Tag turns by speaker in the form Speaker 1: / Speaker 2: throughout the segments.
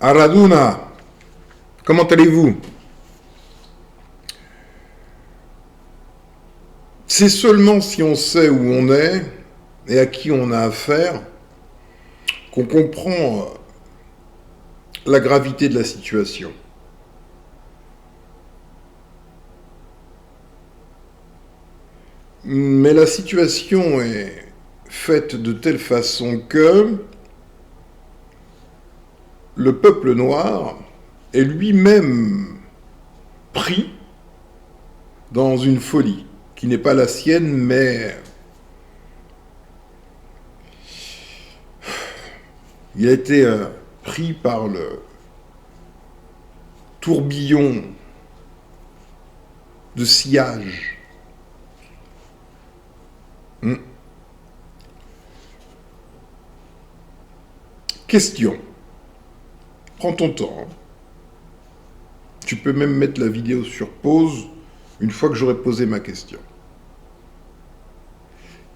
Speaker 1: Araduna, comment allez-vous? C'est seulement si on sait où on est et à qui on a affaire qu'on comprend la gravité de la situation. Mais la situation est faite de telle façon que le peuple noir est lui-même pris dans une folie qui n'est pas la sienne, mais il a été pris par le tourbillon de sillage. Question. Prends ton temps. Tu peux même mettre la vidéo sur pause une fois que j'aurai posé ma question.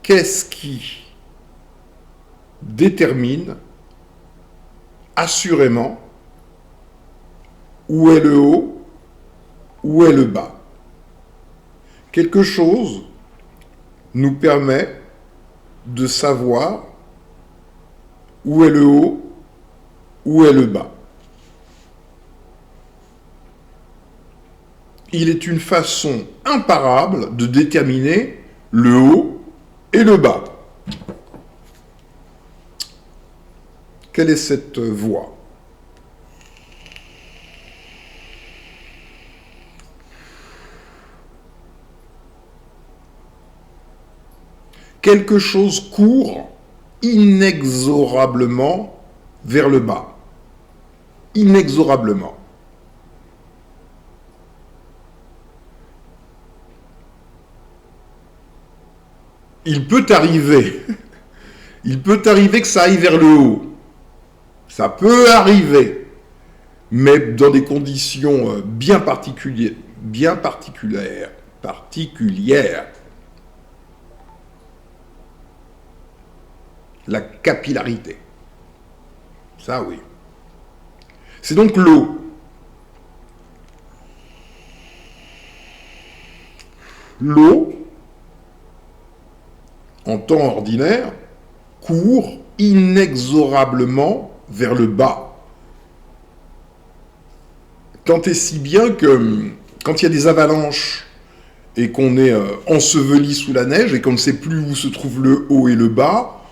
Speaker 1: Qu'est-ce qui détermine assurément où est le haut, où est le bas? Quelque chose nous permet de savoir où est le haut, où est le bas. Il est une façon imparable de déterminer le haut et le bas. Quelle est cette voie? Quelque chose court inexorablement vers le bas. Inexorablement. Il peut arriver que ça aille vers le haut. Ça peut arriver, mais dans des conditions bien particulières. La capillarité. Ça, oui. C'est donc l'eau. L'eau, en temps ordinaire, court inexorablement vers le bas. Tant et si bien que quand il y a des avalanches et qu'on est enseveli sous la neige et qu'on ne sait plus où se trouve le haut et le bas,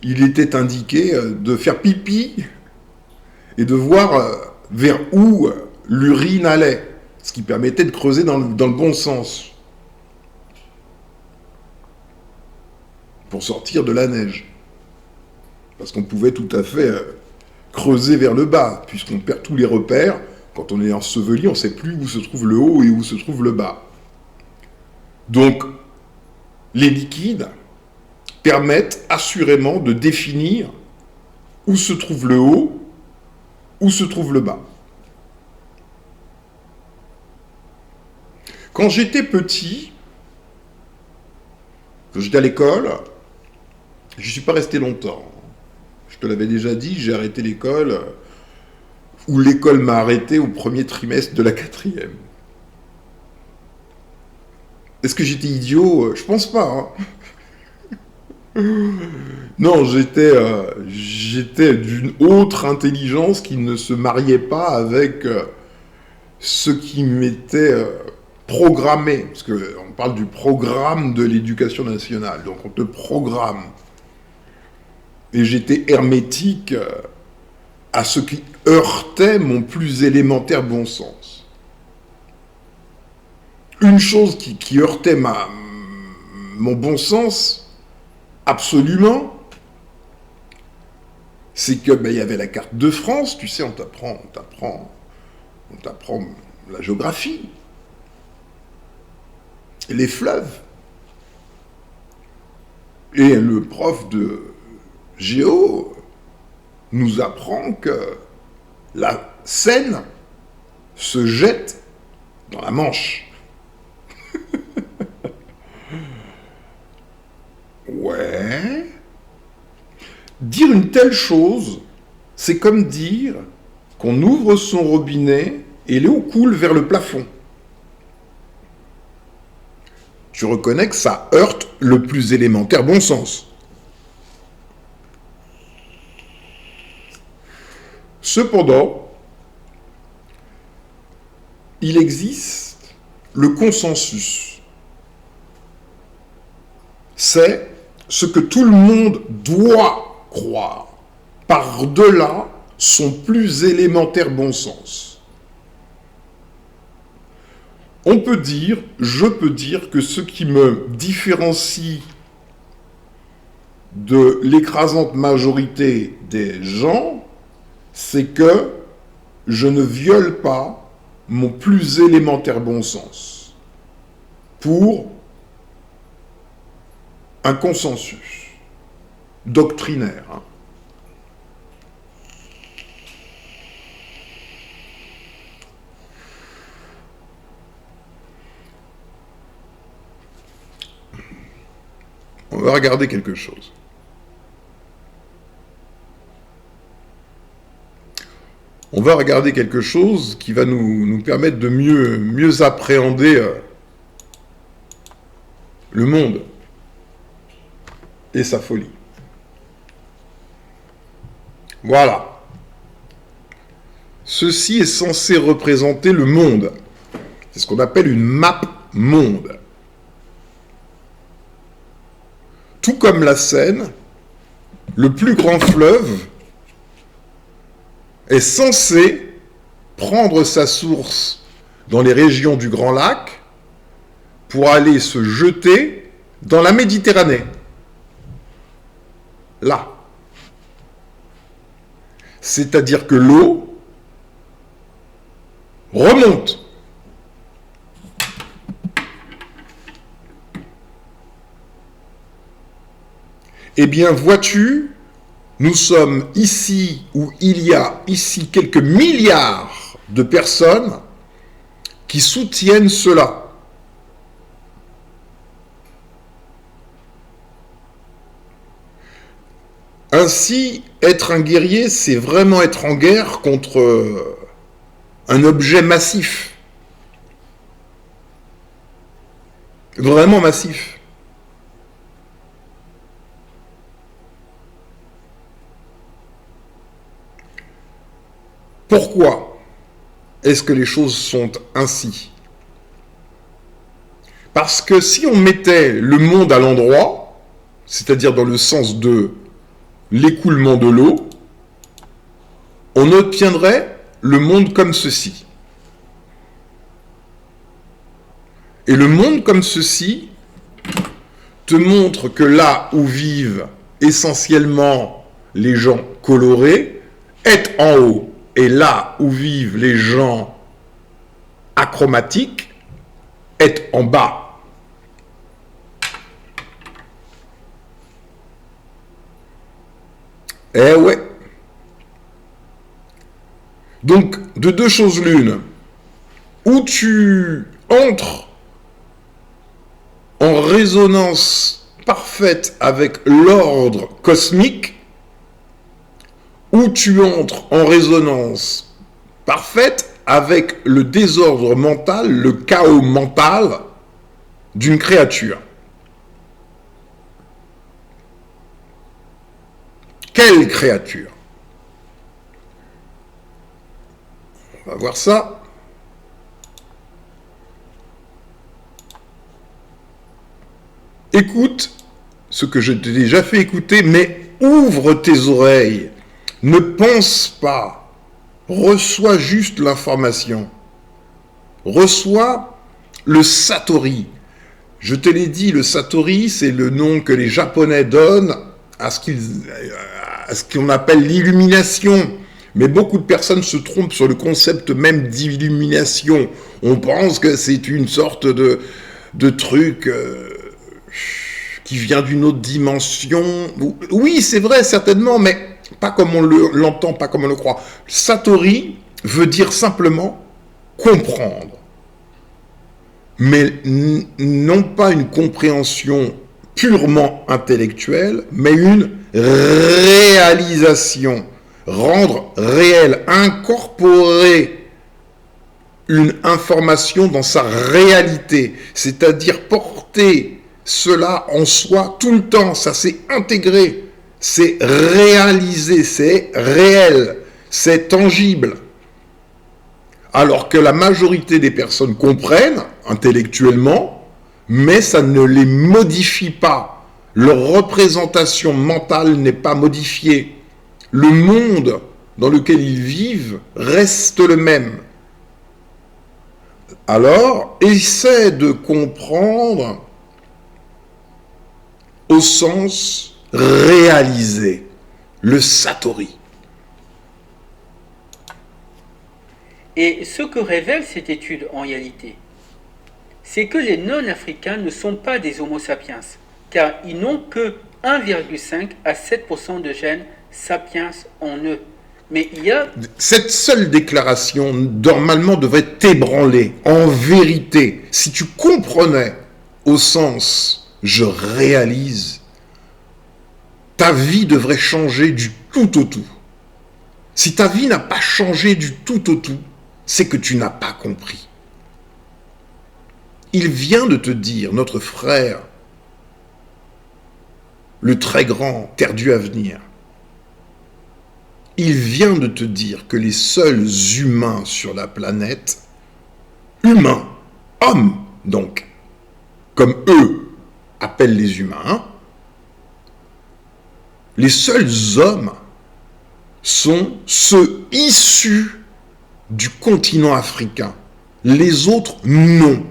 Speaker 1: il était indiqué de faire pipi et de voir vers où l'urine allait, ce qui permettait de creuser dans le bon sens pour sortir de la neige. Parce qu'on pouvait tout à fait creuser vers le bas, puisqu'on perd tous les repères. Quand on est enseveli, on ne sait plus où se trouve le haut et où se trouve le bas. Donc, les liquides permettent assurément de définir où se trouve le haut, où se trouve le bas. Quand j'étais petit, quand j'étais à l'école, je ne suis pas resté longtemps. Je te l'avais déjà dit, j'ai arrêté l'école, ou l'école m'a arrêté au premier trimestre de la 4e. Est-ce que j'étais idiot? Je pense pas. Non, j'étais d'une autre intelligence qui ne se mariait pas avec ce qui m'était programmé. Parce qu'on parle du programme de l'éducation nationale. Donc on te programme. Et j'étais hermétique à ce qui heurtait mon plus élémentaire bon sens. Une chose qui heurtait mon bon sens, absolument, c'est que il y avait la carte de France, tu sais, on t'apprend la géographie, les fleuves. Et le prof de géo nous apprend que la Seine se jette dans la Manche. Ouais. Dire une telle chose C'est comme dire qu'on ouvre son robinet et l'eau coule vers le plafond. Tu reconnais que ça heurte le plus élémentaire bon sens. Cependant, il existe le consensus. C'est ce que tout le monde doit croire, par-delà son plus élémentaire bon sens. Je peux dire que ce qui me différencie de l'écrasante majorité des gens, c'est que je ne viole pas mon plus élémentaire bon sens pour un consensus doctrinaire. On va regarder quelque chose. On va regarder quelque chose qui va nous permettre de mieux appréhender le monde et sa folie. Voilà. Ceci est censé représenter le monde. C'est ce qu'on appelle une map monde. Tout comme la Seine, le plus grand fleuve est censé prendre sa source dans les régions du Grand Lac pour aller se jeter dans la Méditerranée. Là. C'est-à-dire que l'eau remonte. Eh bien, vois-tu, nous sommes ici où il y a ici quelques milliards de personnes qui soutiennent cela. Ainsi, être un guerrier, c'est vraiment être en guerre contre un objet massif. Vraiment massif. Pourquoi est-ce que les choses sont ainsi? Parce que si on mettait le monde à l'endroit, c'est-à-dire dans le sens de l'écoulement de l'eau, on obtiendrait le monde comme ceci. Et le monde comme ceci te montre que là où vivent essentiellement les gens colorés est en haut. Et là où vivent les gens achromatiques est en bas. Eh ouais. Donc, de deux choses l'une, où tu entres en résonance parfaite avec l'ordre cosmique, où tu entres en résonance parfaite avec le désordre mental, le chaos mental d'une créature. Quelle créature? On va voir ça. Écoute ce que je t'ai déjà fait écouter, mais ouvre tes oreilles. Ne pense pas. Reçois juste l'information. Reçois le Satori. Je te l'ai dit, le Satori, c'est le nom que les Japonais donnent à ce qu'on appelle l'illumination. Mais beaucoup de personnes se trompent sur le concept même d'illumination. On pense que c'est une sorte de truc qui vient d'une autre dimension. Oui, c'est vrai, certainement, mais pas comme on l'entend, pas comme on le croit. Satori veut dire simplement comprendre. Mais non pas une compréhension purement intellectuelle, mais une réalisation. rendre réel, incorporer une information dans sa réalité, c'est-à-dire porter cela en soi tout le temps, ça c'est intégré, c'est réalisé, c'est réel, c'est tangible. Alors que la majorité des personnes comprennent intellectuellement, mais ça ne les modifie pas. Leur représentation mentale n'est pas modifiée. Le monde dans lequel ils vivent reste le même. Alors, essaie de comprendre au sens réalisé, le Satori.
Speaker 2: Et ce que révèle cette étude en réalité, c'est que les non-africains ne sont pas des Homo sapiens, car ils n'ont que 1,5 à 7% de gènes sapiens en eux. Mais il y a...
Speaker 1: Cette seule déclaration, normalement, devrait t'ébranler. En vérité, si tu comprenais au sens « je réalise », ta vie devrait changer du tout au tout. Si ta vie n'a pas changé du tout au tout, c'est que tu n'as pas compris. Il vient de te dire, notre frère, le très grand, perdu à venir, il vient de te dire que les seuls humains sur la planète, humains, hommes donc, comme eux appellent les humains, les seuls hommes sont ceux issus du continent africain. Les autres, non,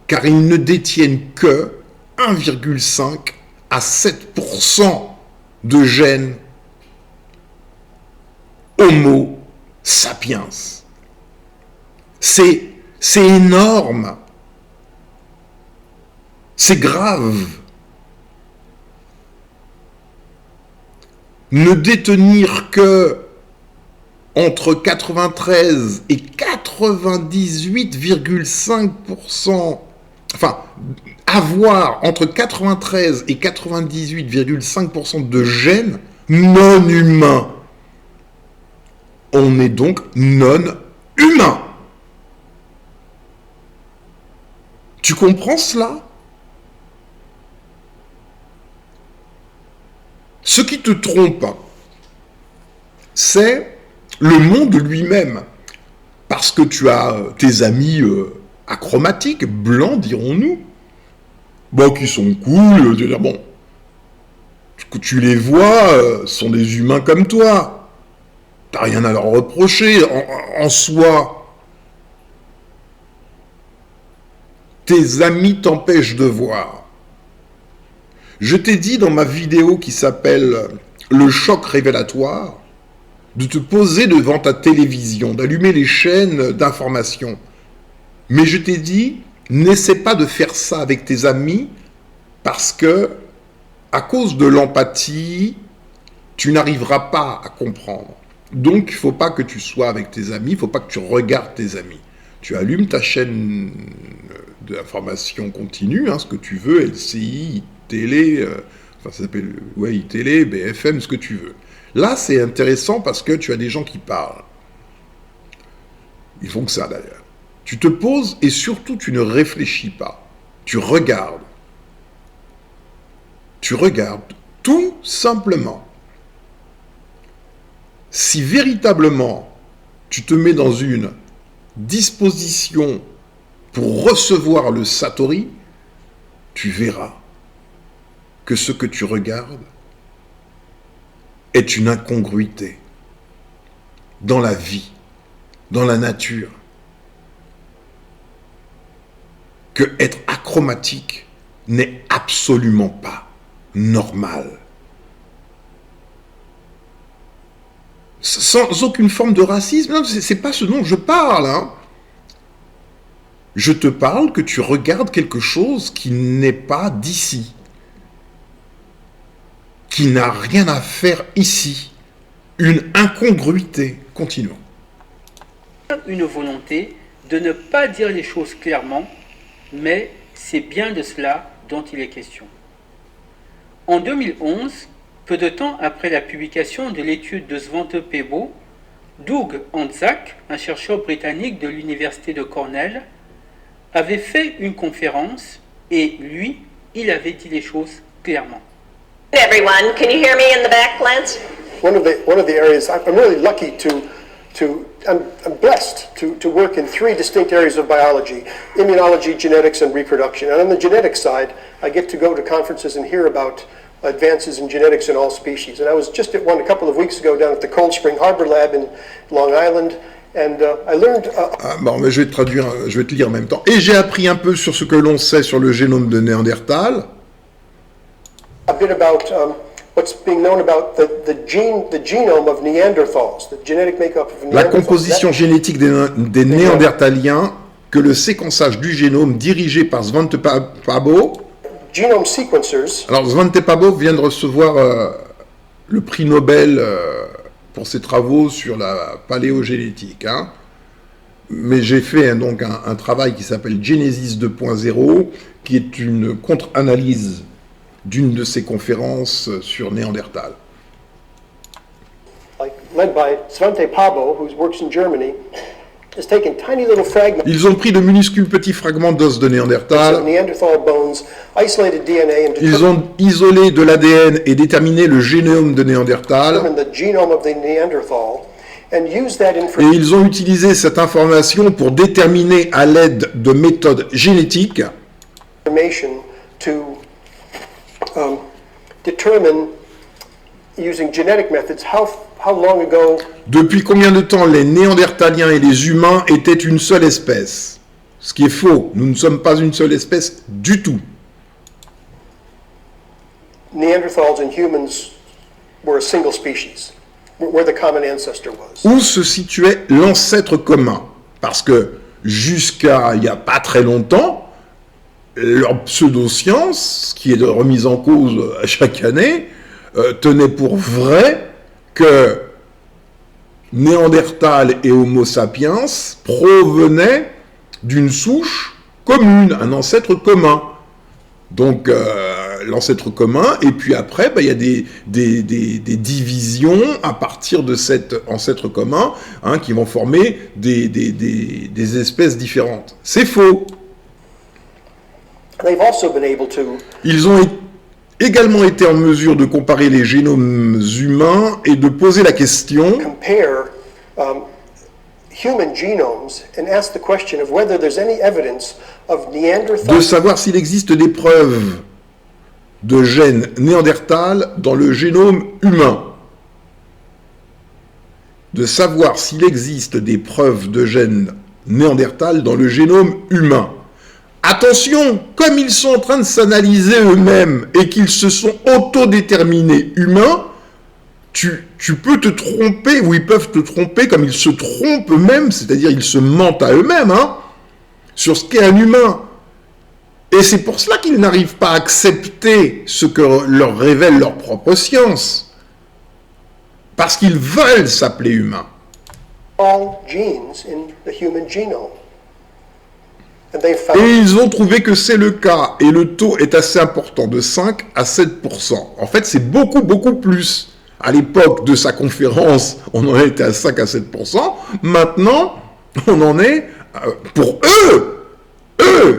Speaker 1: car ils ne détiennent que 1,5 à 7% de gènes Homo sapiens. C'est énorme. C'est grave. Ne détenir que entre 93 et 98,5%, enfin, avoir entre 93 et 98,5% de gènes non humains. On est donc non humain. Tu comprends cela? Ce qui te trompe, c'est le monde lui-même. Parce que tu as tes amis achromatiques, blancs, dirons-nous, bon, qui sont cool, bon, tu les vois, sont des humains comme toi. T'as rien à leur reprocher en soi. Tes amis t'empêchent de voir. Je t'ai dit dans ma vidéo qui s'appelle « Le choc révélatoire » de te poser devant ta télévision, d'allumer les chaînes d'information. Mais je t'ai dit, n'essaie pas de faire ça avec tes amis parce que, à cause de l'empathie, tu n'arriveras pas à comprendre. Donc, il ne faut pas que tu sois avec tes amis, il ne faut pas que tu regardes tes amis. Tu allumes ta chaîne d'information continue, ce que tu veux, LCI, télé, ça s'appelle télé, BFM, ce que tu veux. Là, c'est intéressant parce que tu as des gens qui parlent. Ils font que ça, d'ailleurs. Tu te poses et surtout, tu ne réfléchis pas. Tu regardes. Tu regardes tout simplement. Si véritablement, tu te mets dans une disposition pour recevoir le Satori, tu verras que ce que tu regardes est une incongruité dans la vie, dans la nature. Que être achromatique n'est absolument pas normal. Sans aucune forme de racisme, non, c'est pas ce dont je parle. Je te parle que tu regardes quelque chose qui n'est pas d'ici, qui n'a rien à faire ici, une incongruité. Continuons.
Speaker 2: Une volonté de ne pas dire les choses clairement, mais c'est bien de cela dont il est question. En 2011, Peu de temps après la publication de l'étude de Svante Pääbo, Doug Anzac, un chercheur britannique de l'université de Cornell, avait fait une conférence et lui, il avait dit les choses clairement.
Speaker 3: Everyone, can you hear me in the back, Lance?
Speaker 4: One of the areas I'm really lucky I'm blessed to work in three distinct areas of biology: immunology, genetics, and reproduction. And on the genetics side, I get to go to conferences and hear about advances in genetics in all species. And I was just at one a couple of weeks ago down at the Cold Spring Harbor Lab in Long Island, and I learned.
Speaker 1: Bon, mais je vais te traduire, je vais te lire en même temps. Et j'ai appris un peu sur ce que l'on sait sur le génome de Néandertal.
Speaker 4: A bit about what's being known about the genome of Neanderthals, the genetic makeup of Neanderthals.
Speaker 1: La composition génétique des Néandertaliens, que le séquençage du génome dirigé par Svante Pääbo.
Speaker 4: Genome sequencers.
Speaker 1: Alors Svante Pääbo vient de recevoir le prix Nobel pour ses travaux sur la paléogénétique. Hein. Mais j'ai fait donc un travail qui s'appelle Genesis 2.0, qui est une contre-analyse d'une de ses conférences sur Néandertal.
Speaker 4: Led by Svante Pääbo, who works in Germany, has taken tiny little fragments.
Speaker 1: Ils ont pris de minuscules petits fragments d'os de Néandertal.
Speaker 4: Neanderthal bones, isolated DNA, and
Speaker 1: Ils ont isolé de l'ADN et déterminé le génome de Néandertal.
Speaker 4: the genome of the Neanderthal, and used that
Speaker 1: Et
Speaker 4: information
Speaker 1: ils ont utilisé cette information pour déterminer à l'aide de méthodes génétiques
Speaker 4: to determine, using genetic methods, how long ago
Speaker 1: depuis combien de temps les Néandertaliens et les humains étaient une seule espèce. Ce qui est faux, nous ne sommes pas une seule espèce du tout.
Speaker 4: Neanderthals and humans were a single species, where the common ancestor was.
Speaker 1: Où se situait l'ancêtre commun? Parce que jusqu'à il n'y a pas très longtemps, leur pseudo-science, qui est remise en cause à chaque année, tenait pour vrai que Néandertal et Homo sapiens provenaient d'une souche commune, un ancêtre commun. Donc l'ancêtre commun, et puis après, il y a des divisions à partir de cet ancêtre commun, hein, qui vont former des espèces différentes. C'est faux.
Speaker 4: They've also been able to
Speaker 1: Ils ont également été en mesure de comparer les génomes humains et de poser la question
Speaker 4: compare human genomes and ask the question of whether there's any evidence of
Speaker 1: de
Speaker 4: Neanderthal
Speaker 1: savoir s'il existe des preuves de gènes néandertal dans le génome humain. De savoir s'il existe des preuves de gènes néandertal dans le génome humain. Attention, comme ils sont en train de s'analyser eux-mêmes et qu'ils se sont autodéterminés humains, tu peux te tromper, ou ils peuvent te tromper comme ils se trompent eux-mêmes, c'est-à-dire ils se mentent à eux-mêmes, hein, sur ce qu'est un humain. Et c'est pour cela qu'ils n'arrivent pas à accepter ce que leur révèle leur propre science. Parce qu'ils veulent s'appeler humains.
Speaker 4: genes in the human genome. And they found
Speaker 1: Et ils ont trouvé que c'est le cas, et le taux est assez important, de 5 à 7%. En fait, c'est beaucoup, beaucoup plus. À l'époque de sa conférence, on en était à 5 à 7%. Maintenant, on en est, pour eux,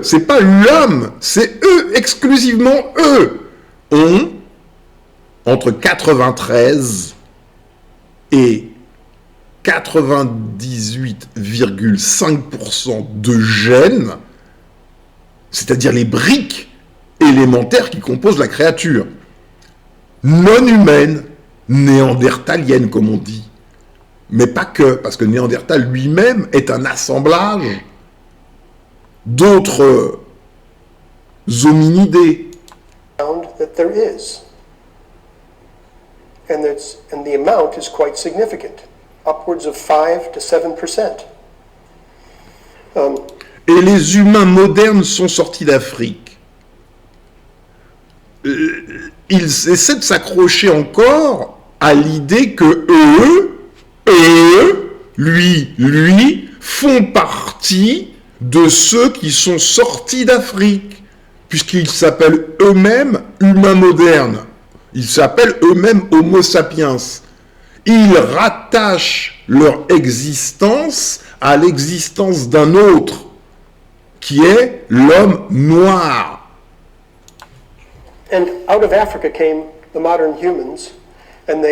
Speaker 1: c'est pas l'homme, c'est eux, exclusivement eux, ont entre 93 et 98,5% de gènes, c'est-à-dire les briques élémentaires qui composent la créature, non humaine, néandertalienne comme on dit. Mais pas que, parce que Néandertal lui-même est un assemblage d'autres hominidés.
Speaker 4: that there is. And the amount is quite significant, upwards of 5 to 7%.
Speaker 1: Et les humains modernes sont sortis d'Afrique. Ils essaient de s'accrocher encore à l'idée que lui, font partie de ceux qui sont sortis d'Afrique, puisqu'ils s'appellent eux-mêmes humains modernes. Ils s'appellent eux-mêmes Homo sapiens. Ils rattachent leur existence à l'existence d'un autre, qui est l'homme noir.
Speaker 4: And out of Africa came the modern humans, and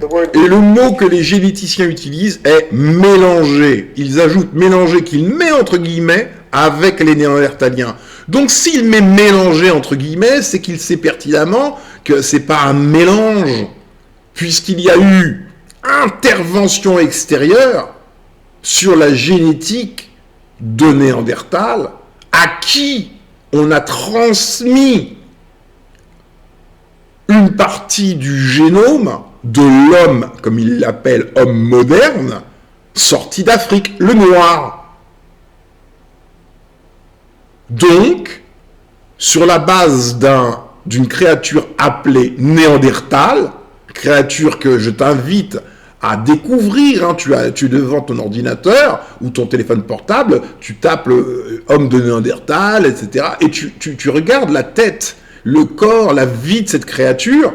Speaker 4: the word
Speaker 1: Et le mot que les généticiens utilisent est mélanger. Ils ajoutent mélanger qu'ils mettent entre guillemets avec les Néandertaliens. Donc s'il met mélanger entre guillemets, c'est qu'il sait pertinemment que c'est pas un mélange, puisqu'il y a eu intervention extérieure sur la génétique de Néandertal, à qui on a transmis une partie du génome de l'homme, comme il l'appelle, homme moderne, sorti d'Afrique, le noir. Donc, sur la base d'une créature appelée Néandertal, créature que je t'invite à découvrir, hein, tu es devant ton ordinateur ou ton téléphone portable, tu tapes homme de Néandertal, etc. Et tu regardes la tête, le corps, la vie de cette créature,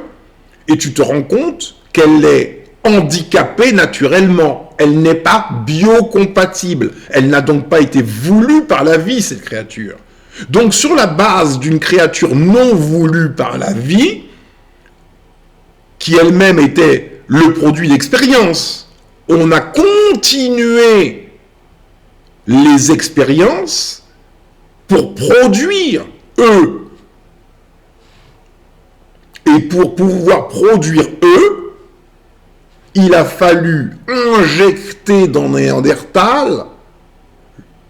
Speaker 1: et tu te rends compte qu'elle est handicapée naturellement. Elle n'est pas biocompatible. Elle n'a donc pas été voulue par la vie, cette créature. Donc, sur la base d'une créature non voulue par la vie, qui elle-même était le produit d'expériences, on a continué les expériences pour produire eux. Et pour pouvoir produire eux, il a fallu injecter dans Néandertal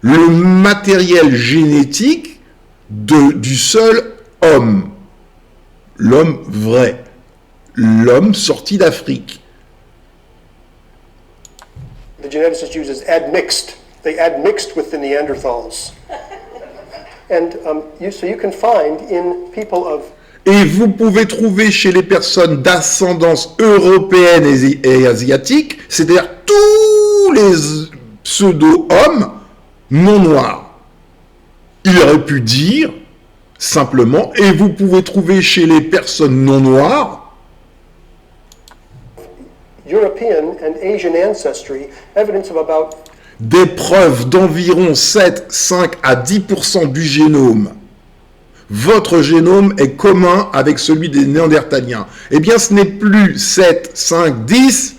Speaker 1: le matériel génétique du seul homme, l'homme vrai, l'homme sorti d'Afrique.
Speaker 4: the geneticists use is admixed. They admixed with the Neanderthals. And so you can find in people of
Speaker 1: Et vous pouvez trouver chez les personnes d'ascendance européenne et asiatique, c'est-à-dire tous les pseudo-hommes non noirs. Il aurait pu dire simplement, et vous pouvez trouver chez les personnes non noires,
Speaker 4: European and Asian ancestry evidence of about
Speaker 1: des preuves d'environ 7, 5 à 10% du génome. Votre génome est commun avec celui des Néandertaliens. Eh bien, ce n'est plus 7, 5, 10,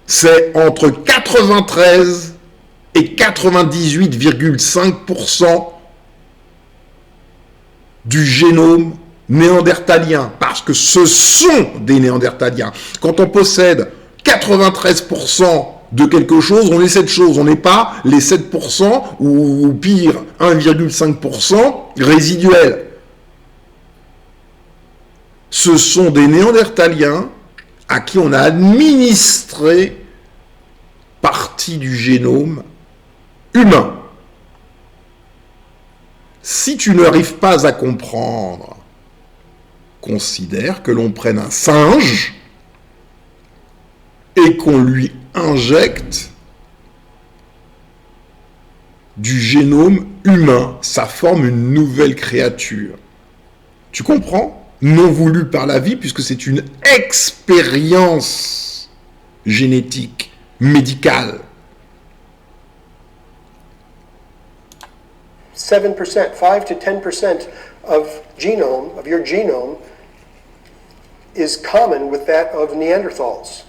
Speaker 1: c'est entre 93 et 98,5% du génome néandertalien, parce que ce sont des Néandertaliens. Quand on possède 93% de quelque chose, on est cette chose, on n'est pas les 7% ou pire 1,5% résiduels. Ce sont des Néandertaliens à qui on a administré partie du génome humain. Si tu n'arrives pas à comprendre, considère que l'on prenne un singe et qu'on lui injecte du génome humain. Ça forme une nouvelle créature. Tu comprends? Non voulu par la vie, puisque c'est une expérience génétique, médicale.
Speaker 4: 7%, 5 to 10% of your genome is common with that of Neanderthals.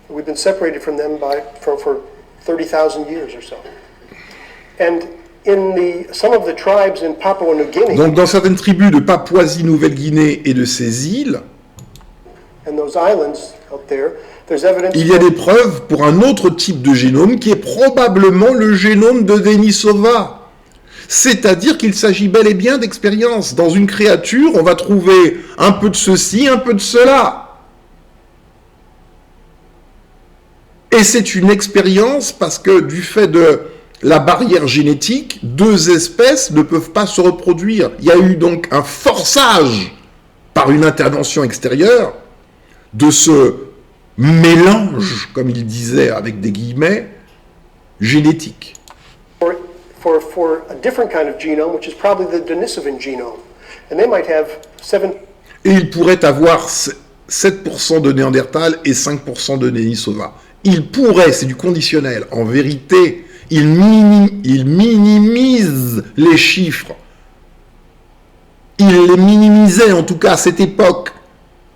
Speaker 4: We've been separated from them for 30,000 years or so. And in some of the tribes in Papua New Guinea,
Speaker 1: Donc dans certaines tribus de Papouasie-Nouvelle-Guinée et de ces îles,
Speaker 4: and those islands out there, there's evidence
Speaker 1: il y a des preuves pour un autre type de génome qui est probablement le génome de Denisova. C'est-à-dire qu'il s'agit bel et bien d'expériences. Dans une créature, on va trouver un peu de ceci, un peu de cela. Et c'est une expérience parce que du fait de la barrière génétique, deux espèces ne peuvent pas se reproduire. Il y a eu donc un forçage par une intervention extérieure de ce mélange, comme il disait avec des guillemets, génétique.
Speaker 4: for a different kind of genome, which is probably the Denisovan genome. And they might have 7
Speaker 1: Et il pourrait avoir 7% de Néandertal et 5% de Denisova. Il pourrait, c'est du conditionnel. En vérité, il minimise les chiffres. Il les minimisait, en tout cas, à cette époque.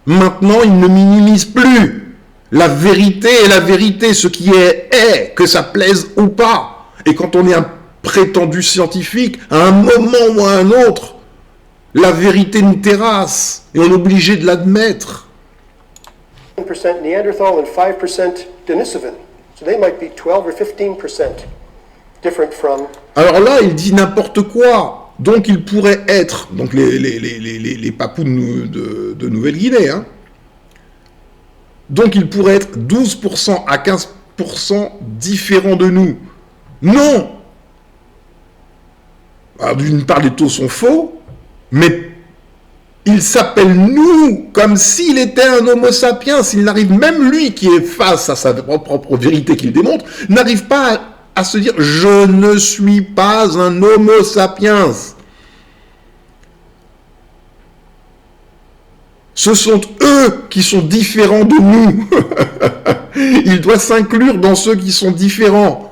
Speaker 1: Maintenant, il ne minimise plus. La vérité est la vérité. Ce qui est, que ça plaise ou pas. Et quand on est un prétendu scientifique, à un moment ou à un autre, la vérité nous terrasse. Et on est obligé de l'admettre.
Speaker 4: 10% Neanderthal and 5% Denisovan. So they might be 12 or 15% different from.
Speaker 1: Alors là, il dit n'importe quoi. Donc il pourrait être, donc les papous de Nouvelle-Guinée, hein. Donc il pourrait être 12% à 15% différents de nous. Non. Alors d'une part, les taux sont faux, mais il s'appelle nous comme s'il était un homo sapiens. Il n'arrive, même lui qui est face à sa propre vérité qu'il démontre, n'arrive pas à se dire « je ne suis pas un homo sapiens ». Ce sont eux qui sont différents de nous. Il doit s'inclure dans ceux qui sont différents.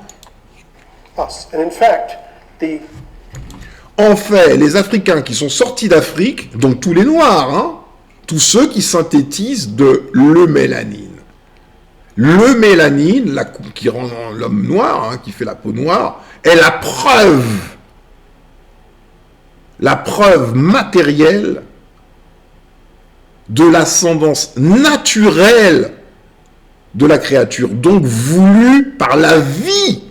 Speaker 4: Us. And in fact,
Speaker 1: En fait, les Africains qui sont sortis d'Afrique, donc tous les Noirs, hein, tous ceux qui synthétisent de l'eumélanine. L'eumélanine, qui rend l'homme noir, hein, qui fait la peau noire, est la preuve matérielle de l'ascendance naturelle de la créature, donc voulue par la vie,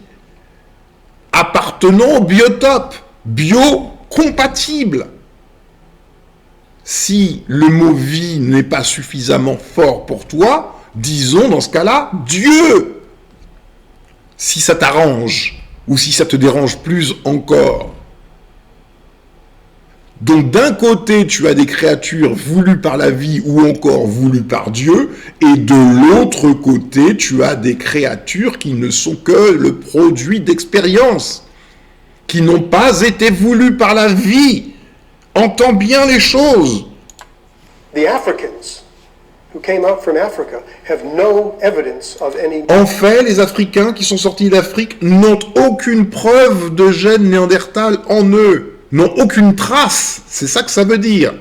Speaker 1: appartenant au biotope, biocompatible. Si le mot vie n'est pas suffisamment fort pour toi, disons dans ce cas-là, Dieu. Si ça t'arrange, ou si ça te dérange plus encore. Donc d'un côté, tu as des créatures voulues par la vie ou encore voulues par Dieu, et de l'autre côté, tu as des créatures qui ne sont que le produit d'expérience, qui n'ont pas été voulues par la vie. Entends bien les choses.
Speaker 4: the Africans who came out from Africa have no evidence of any.
Speaker 1: En fait, les Africains qui sont sortis d'Afrique n'ont aucune preuve de gène néandertal en eux, n'ont aucune trace. C'est ça que ça veut dire.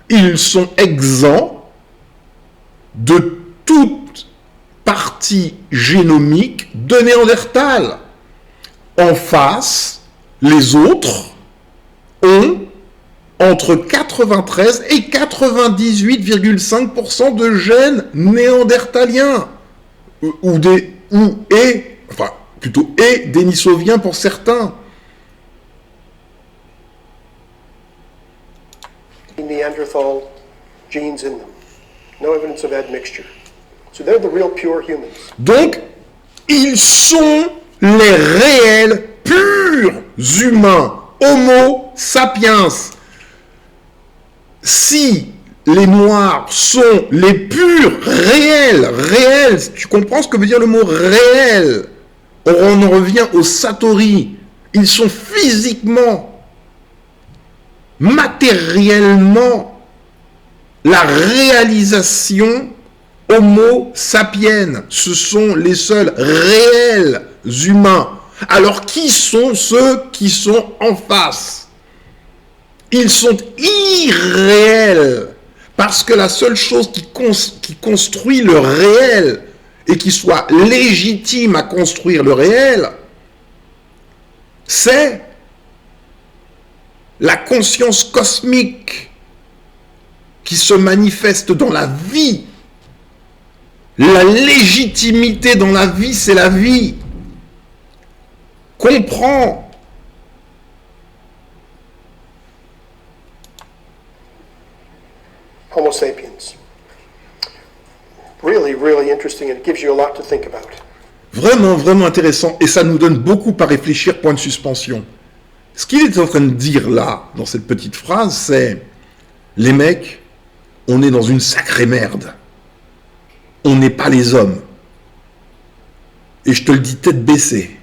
Speaker 1: Ils sont exempts de toute partie génomique de Néandertal. En face, les autres ont entre 93 et 98,5% de gènes néandertaliens, et dénisoviens pour certains.
Speaker 4: Neanderthal genes in them. No evidence of admixture. So they're the real pure humans.
Speaker 1: Donc, ils sont les réels purs humains, Homo sapiens. Si les Noirs sont les purs réels, tu comprends ce que veut dire le mot réel? On en revient aux Satori. Ils sont physiquement, matériellement, la réalisation Homo sapiens. Ce sont les seuls réels humains. Alors qui sont ceux qui sont en face? Ils sont irréels, parce que la seule chose qui construit le réel, et qui soit légitime à construire le réel, c'est la conscience cosmique qui se manifeste dans la vie. La légitimité dans la vie, c'est la vie. Comprends.
Speaker 4: Homo sapiens. Really, really interesting, and it gives you a lot to think about.
Speaker 1: Vraiment, vraiment intéressant, et ça nous donne beaucoup à réfléchir, point de suspension. Ce qu'il est en train de dire là, dans cette petite phrase, c'est « Les mecs, on est dans une sacrée merde. On n'est pas les hommes. Et je te le dis tête baissée.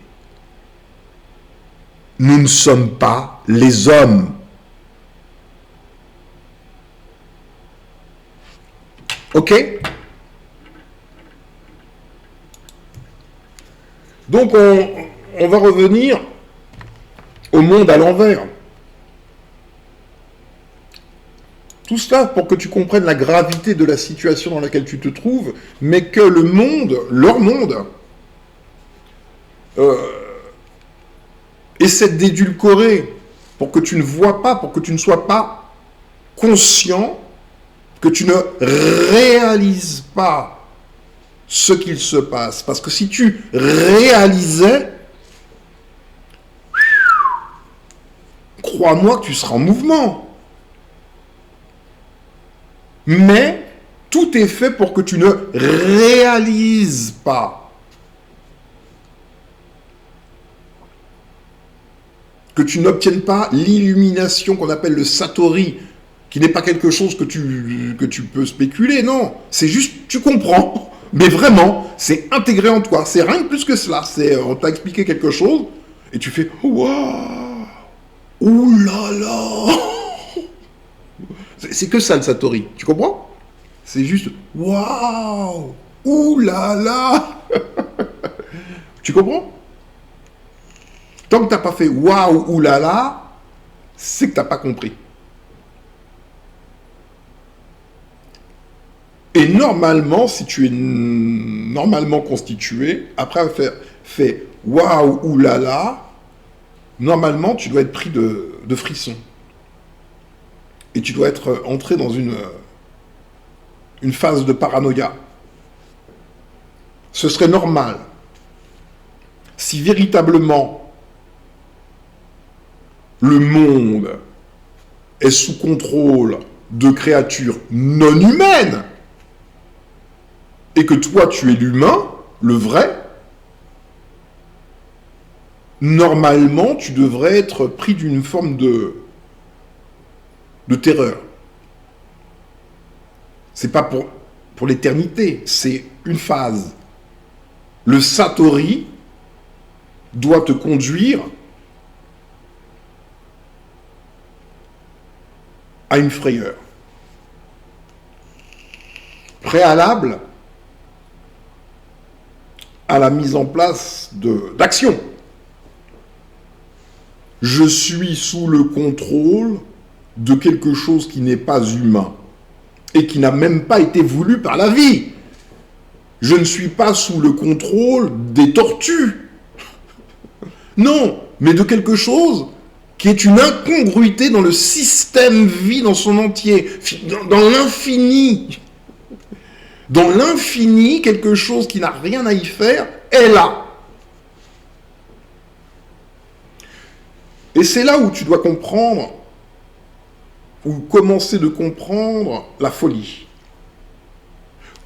Speaker 1: Nous ne sommes pas les hommes. Ok? Donc on va revenir au monde à l'envers. Tout cela pour que tu comprennes la gravité de la situation dans laquelle tu te trouves, mais que le monde, leur monde, essaie d'édulcorer pour que tu ne vois pas, pour que tu ne sois pas conscient, que tu ne réalises pas ce qu'il se passe. Parce que si tu réalisais, crois-moi que tu seras en mouvement. Mais tout est fait pour que tu ne réalises pas. Que tu n'obtiennes pas l'illumination qu'on appelle le satori, qui n'est pas quelque chose que tu peux spéculer, non. C'est juste, tu comprends, mais vraiment, c'est intégré en toi. C'est rien de plus que cela. On t'a expliqué quelque chose, et tu fais, waouh, ouh là là. C'est que ça le satori, tu comprends? C'est juste, waouh, ouh là là. Tu comprends? Tant que tu n'as pas fait waouh, oulala, c'est que tu n'as pas compris. Et normalement, si tu es normalement constitué, après avoir fait waouh, oulala, normalement, tu dois être pris de frissons. Et tu dois être entré dans une phase de paranoïa. Ce serait normal si véritablement le monde est sous contrôle de créatures non humaines et que toi tu es l'humain, le vrai, normalement tu devrais être pris d'une forme de terreur. C'est pas pour l'éternité, c'est une phase. Le satori doit te conduire à une frayeur. Préalable à la mise en place d'action. Je suis sous le contrôle de quelque chose qui n'est pas humain et qui n'a même pas été voulu par la vie. Je ne suis pas sous le contrôle des tortues. Non, mais de quelque chose qui est une incongruité dans le système vie dans son entier, dans l'infini. Dans l'infini, quelque chose qui n'a rien à y faire est là. Et c'est là où tu dois comprendre, ou commencer de comprendre la folie.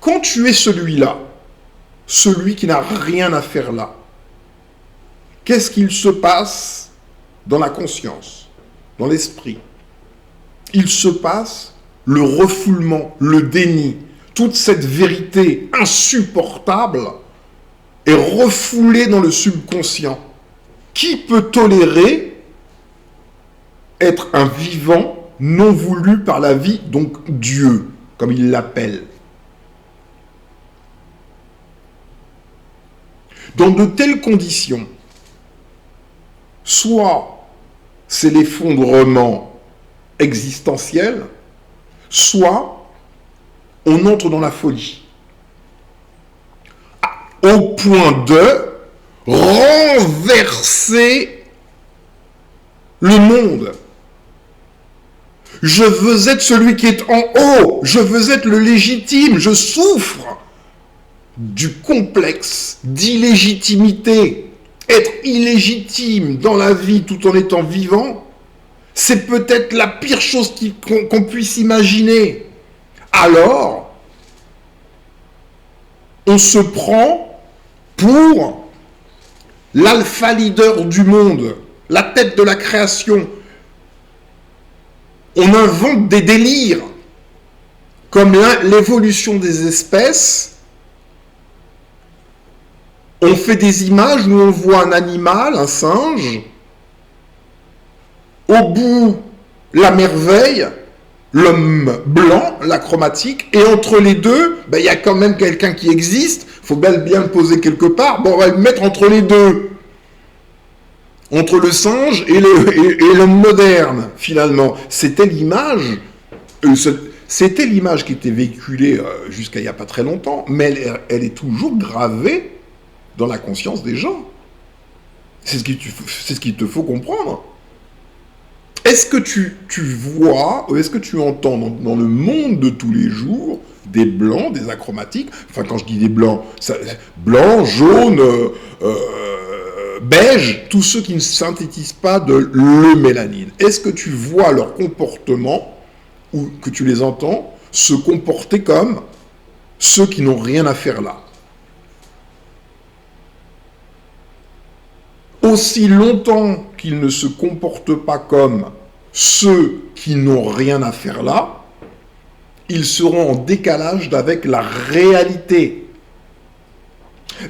Speaker 1: Quand tu es celui-là, celui qui n'a rien à faire là, qu'est-ce qu'il se passe dans la conscience, dans l'esprit? Il se passe le refoulement, le déni. Toute cette vérité insupportable est refoulée dans le subconscient. Qui peut tolérer être un vivant non voulu par la vie, donc Dieu, comme il l'appelle? Dans de telles conditions, soit c'est l'effondrement existentiel, soit on entre dans la folie. Au point de renverser le monde. Je veux être celui qui est en haut. Je veux être le légitime. Je souffre du complexe d'illégitimité. Être illégitime dans la vie tout en étant vivant, c'est peut-être la pire chose qu'on puisse imaginer. Alors, on se prend pour l'alpha leader du monde, la tête de la création. On invente des délires, comme l'évolution des espèces. On fait des images où on voit un animal, un singe, au bout, la merveille, l'homme blanc, la chromatique, et entre les deux, il y a quand même quelqu'un qui existe, il faut bien le poser quelque part, on va le mettre entre les deux. Entre le singe et l'homme moderne, finalement. C'était l'image qui était véhiculée jusqu'à il n'y a pas très longtemps, mais elle est toujours gravée dans la conscience des gens. C'est ce qu'il te faut comprendre. Est-ce que tu vois, est-ce que tu entends dans le monde de tous les jours des blancs, des achromatiques, enfin quand je dis des blancs, blanc, jaune, beige, tous ceux qui ne synthétisent pas de l'eumélanine. Est-ce que tu vois leur comportement, ou que tu les entends, se comporter comme ceux qui n'ont rien à faire là? Aussi longtemps qu'ils ne se comportent pas comme ceux qui n'ont rien à faire là, ils seront en décalage avec la réalité.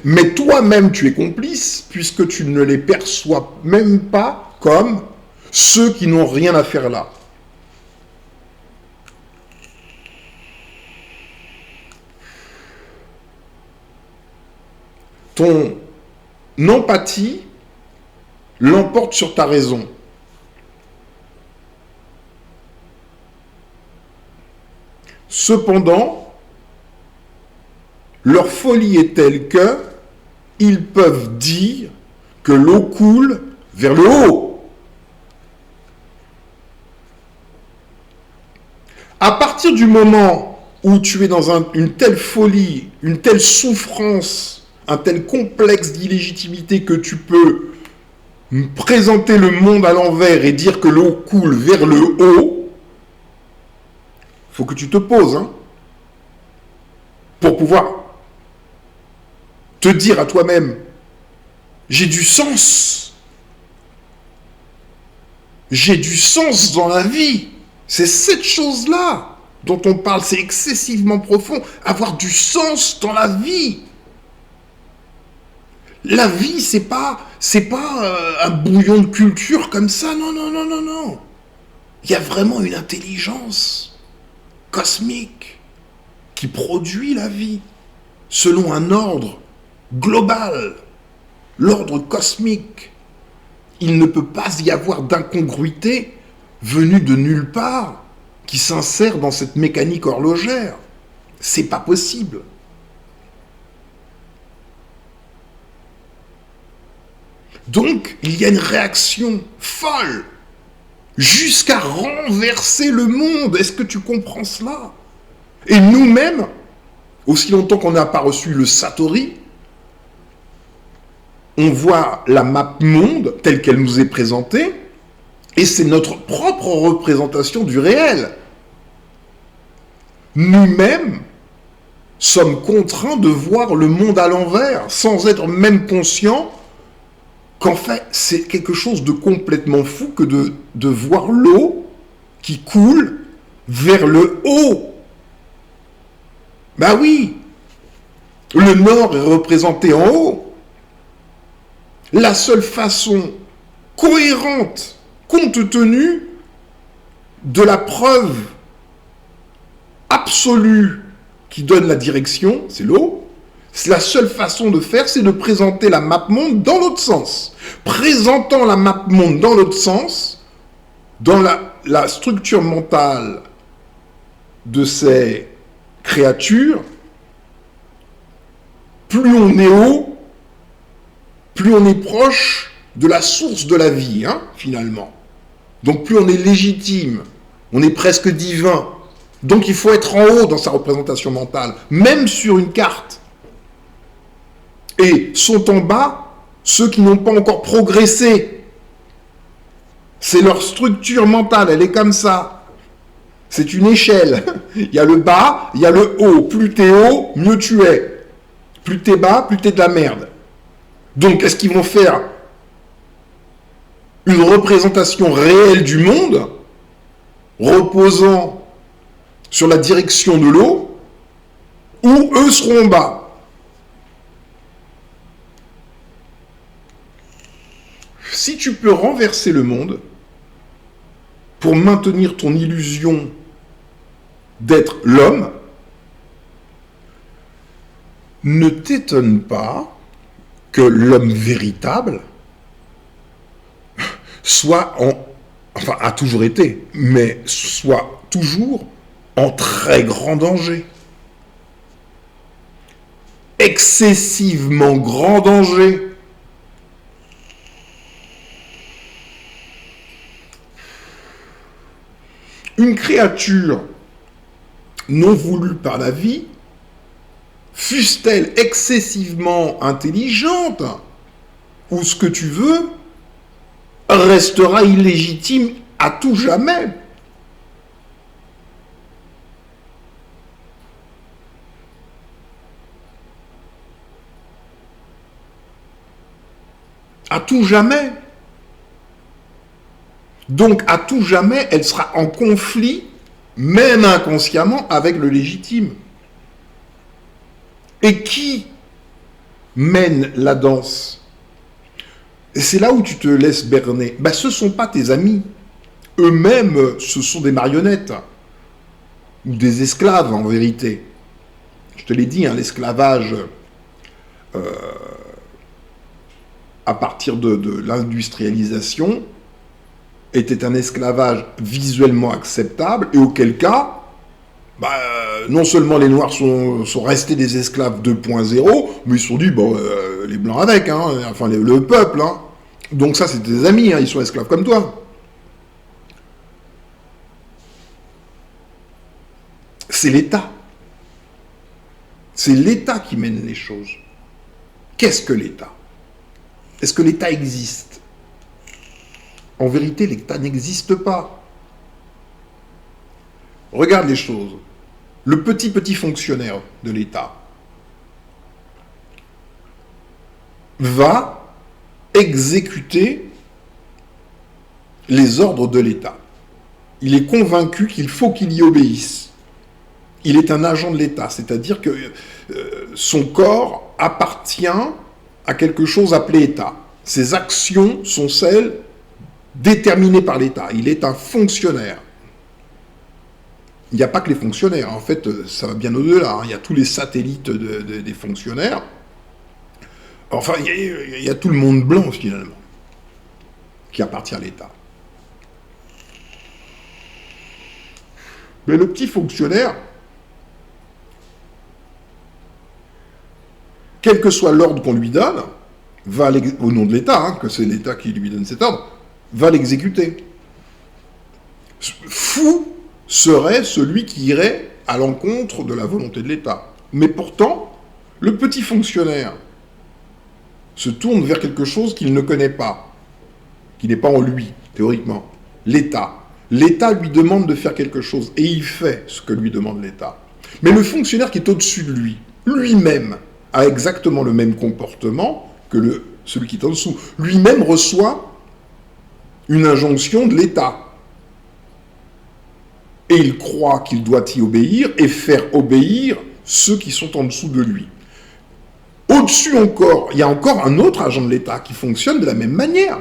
Speaker 1: Mais toi-même, tu es complice, puisque tu ne les perçois même pas comme ceux qui n'ont rien à faire là. Ton empathie l'emporte sur ta raison. Cependant, leur folie est telle que ils peuvent dire que l'eau coule vers le haut. À partir du moment où tu es dans une telle folie, une telle souffrance, un tel complexe d'illégitimité que tu peux présenter le monde à l'envers et dire que l'eau coule vers le haut, il faut que tu te poses, pour pouvoir te dire à toi-même, j'ai du sens. J'ai du sens dans la vie. C'est cette chose-là dont on parle, c'est excessivement profond, avoir du sens dans la vie. La vie, c'est pas un bouillon de culture comme ça, non. Il y a vraiment une intelligence cosmique qui produit la vie selon un ordre global, l'ordre cosmique. Il ne peut pas y avoir d'incongruité venue de nulle part qui s'insère dans cette mécanique horlogère. C'est pas possible. Donc, il y a une réaction folle jusqu'à renverser le monde. Est-ce que tu comprends cela? Et nous-mêmes, aussi longtemps qu'on n'a pas reçu le Satori, on voit la map monde telle qu'elle nous est présentée, et c'est notre propre représentation du réel. Nous-mêmes sommes contraints de voir le monde à l'envers, sans être même conscients qu'en fait, c'est quelque chose de complètement fou que de voir l'eau qui coule vers le haut. Ben oui, le nord est représenté en haut. La seule façon cohérente, compte tenu de la preuve absolue qui donne la direction, c'est l'eau. La seule façon de faire, c'est de présenter la map monde dans l'autre sens. Présentant la map monde dans l'autre sens, dans la structure mentale de ces créatures, plus on est haut, plus on est proche de la source de la vie, finalement. Donc plus on est légitime, on est presque divin. Donc il faut être en haut dans sa représentation mentale, même sur une carte. Et sont en bas ceux qui n'ont pas encore progressé. C'est leur structure mentale, elle est comme ça. C'est une échelle. Il y a le bas, il y a le haut. Plus t'es haut, mieux tu es. Plus t'es bas, plus t'es de la merde. Donc, est-ce qu'ils vont faire une représentation réelle du monde, reposant sur la direction de l'eau, ou eux seront en bas? Si tu peux renverser le monde pour maintenir ton illusion d'être l'homme, ne t'étonne pas que l'homme véritable soit enfin a toujours été, mais soit toujours en très grand danger. Excessivement grand danger. Une créature non voulue par la vie, fût-elle excessivement intelligente, ou ce que tu veux, restera illégitime à tout jamais. À tout jamais. Donc, à tout jamais, elle sera en conflit, même inconsciemment, avec le légitime. Et qui mène la danse? Et c'est là où tu te laisses berner. Ben, ce ne sont pas tes amis. Eux-mêmes, ce sont des marionnettes. Ou des esclaves, en vérité. Je te l'ai dit, hein, l'esclavage, à partir de l'industrialisation, était un esclavage visuellement acceptable, et auquel cas, non seulement les Noirs sont restés des esclaves 2.0, mais ils se sont dit, bon, les Blancs avec, hein, enfin le peuple, hein. Donc ça, c'est tes amis, hein, ils sont esclaves comme toi. C'est l'État. C'est l'État qui mène les choses. Qu'est-ce que l'État? Est-ce que l'État existe? En vérité, l'État n'existe pas. Regarde les choses. Le petit fonctionnaire de l'État va exécuter les ordres de l'État. Il est convaincu qu'il faut qu'il y obéisse. Il est un agent de l'État, c'est-à-dire que son corps appartient à quelque chose appelé État. Ses actions sont celles déterminées par l'État. Il est un fonctionnaire. Il n'y a pas que les fonctionnaires, en fait, ça va bien au-delà. Hein. Il y a tous les satellites des fonctionnaires. Enfin, il y a tout le monde blanc, finalement, qui appartient à l'État. Mais le petit fonctionnaire, quel que soit l'ordre qu'on lui donne, va au nom de l'État, hein, que c'est l'État qui lui donne cet ordre, va l'exécuter. Fou serait celui qui irait à l'encontre de la volonté de l'État. Mais pourtant, le petit fonctionnaire se tourne vers quelque chose qu'il ne connaît pas, qui n'est pas en lui, théoriquement. L'État. L'État lui demande de faire quelque chose, et il fait ce que lui demande l'État. Mais le fonctionnaire qui est au-dessus de lui, lui-même, a exactement le même comportement que celui qui est en dessous. Lui-même reçoit une injonction de l'État. Et il croit qu'il doit y obéir et faire obéir ceux qui sont en dessous de lui. Au-dessus encore, il y a encore un autre agent de l'État qui fonctionne de la même manière.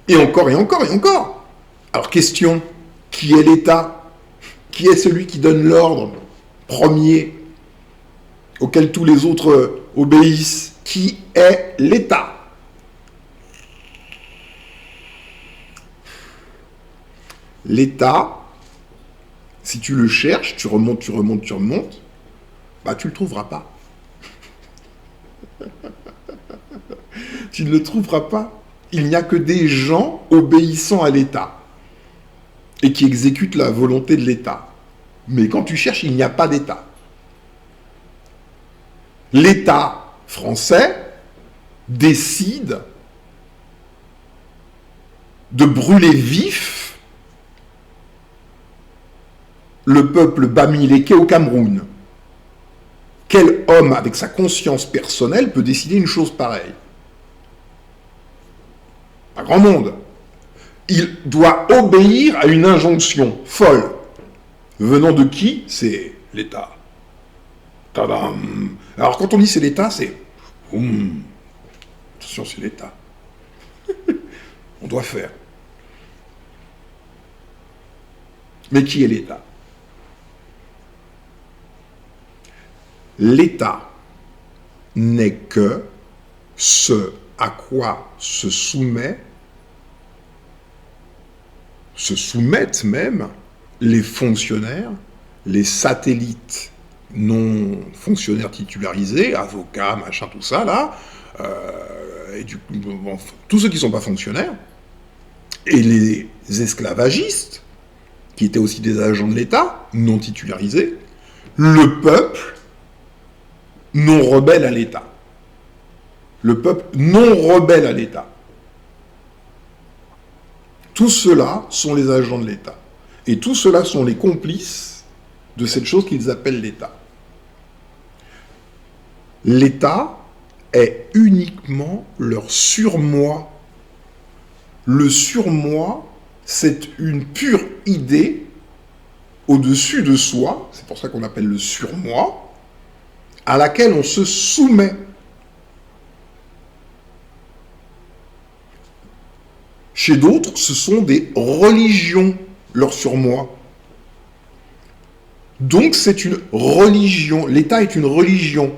Speaker 1: Et encore, et encore, et encore. Alors, question, qui est l'État? Qui est celui qui donne l'ordre premier auquel tous les autres obéissent? Qui est l'État? L'État, si tu le cherches, tu remontes, tu le trouveras pas. Tu ne le trouveras pas. Il n'y a que des gens obéissant à l'État et qui exécutent la volonté de l'État. Mais quand tu cherches, il n'y a pas d'État. L'État français décide de brûler vif le peuple bamileke au Cameroun. Quel homme avec sa conscience personnelle peut décider une chose pareille? Pas grand monde. Il doit obéir à une injonction folle. Venant de qui? C'est l'État. Tadam. Alors quand on dit c'est l'État, c'est... Attention, c'est l'État. On doit faire. Mais qui est l'État? L'État n'est que ce à quoi se soumettent même les fonctionnaires, les satellites non fonctionnaires titularisés, avocats, machin, tout ça, là, tous ceux qui ne sont pas fonctionnaires, et les esclavagistes, qui étaient aussi des agents de l'État, non titularisés, le peuple non rebelle à l'État. Le peuple non rebelle à l'État. Tous ceux-là sont les agents de l'État. Et tous ceux-là sont les complices de cette chose qu'ils appellent l'État. L'État est uniquement leur surmoi. Le surmoi, c'est une pure idée au-dessus de soi, c'est pour ça qu'on appelle le surmoi, à laquelle on se soumet. Chez d'autres, ce sont des religions, leur surmoi. Donc c'est une religion, l'État est une religion,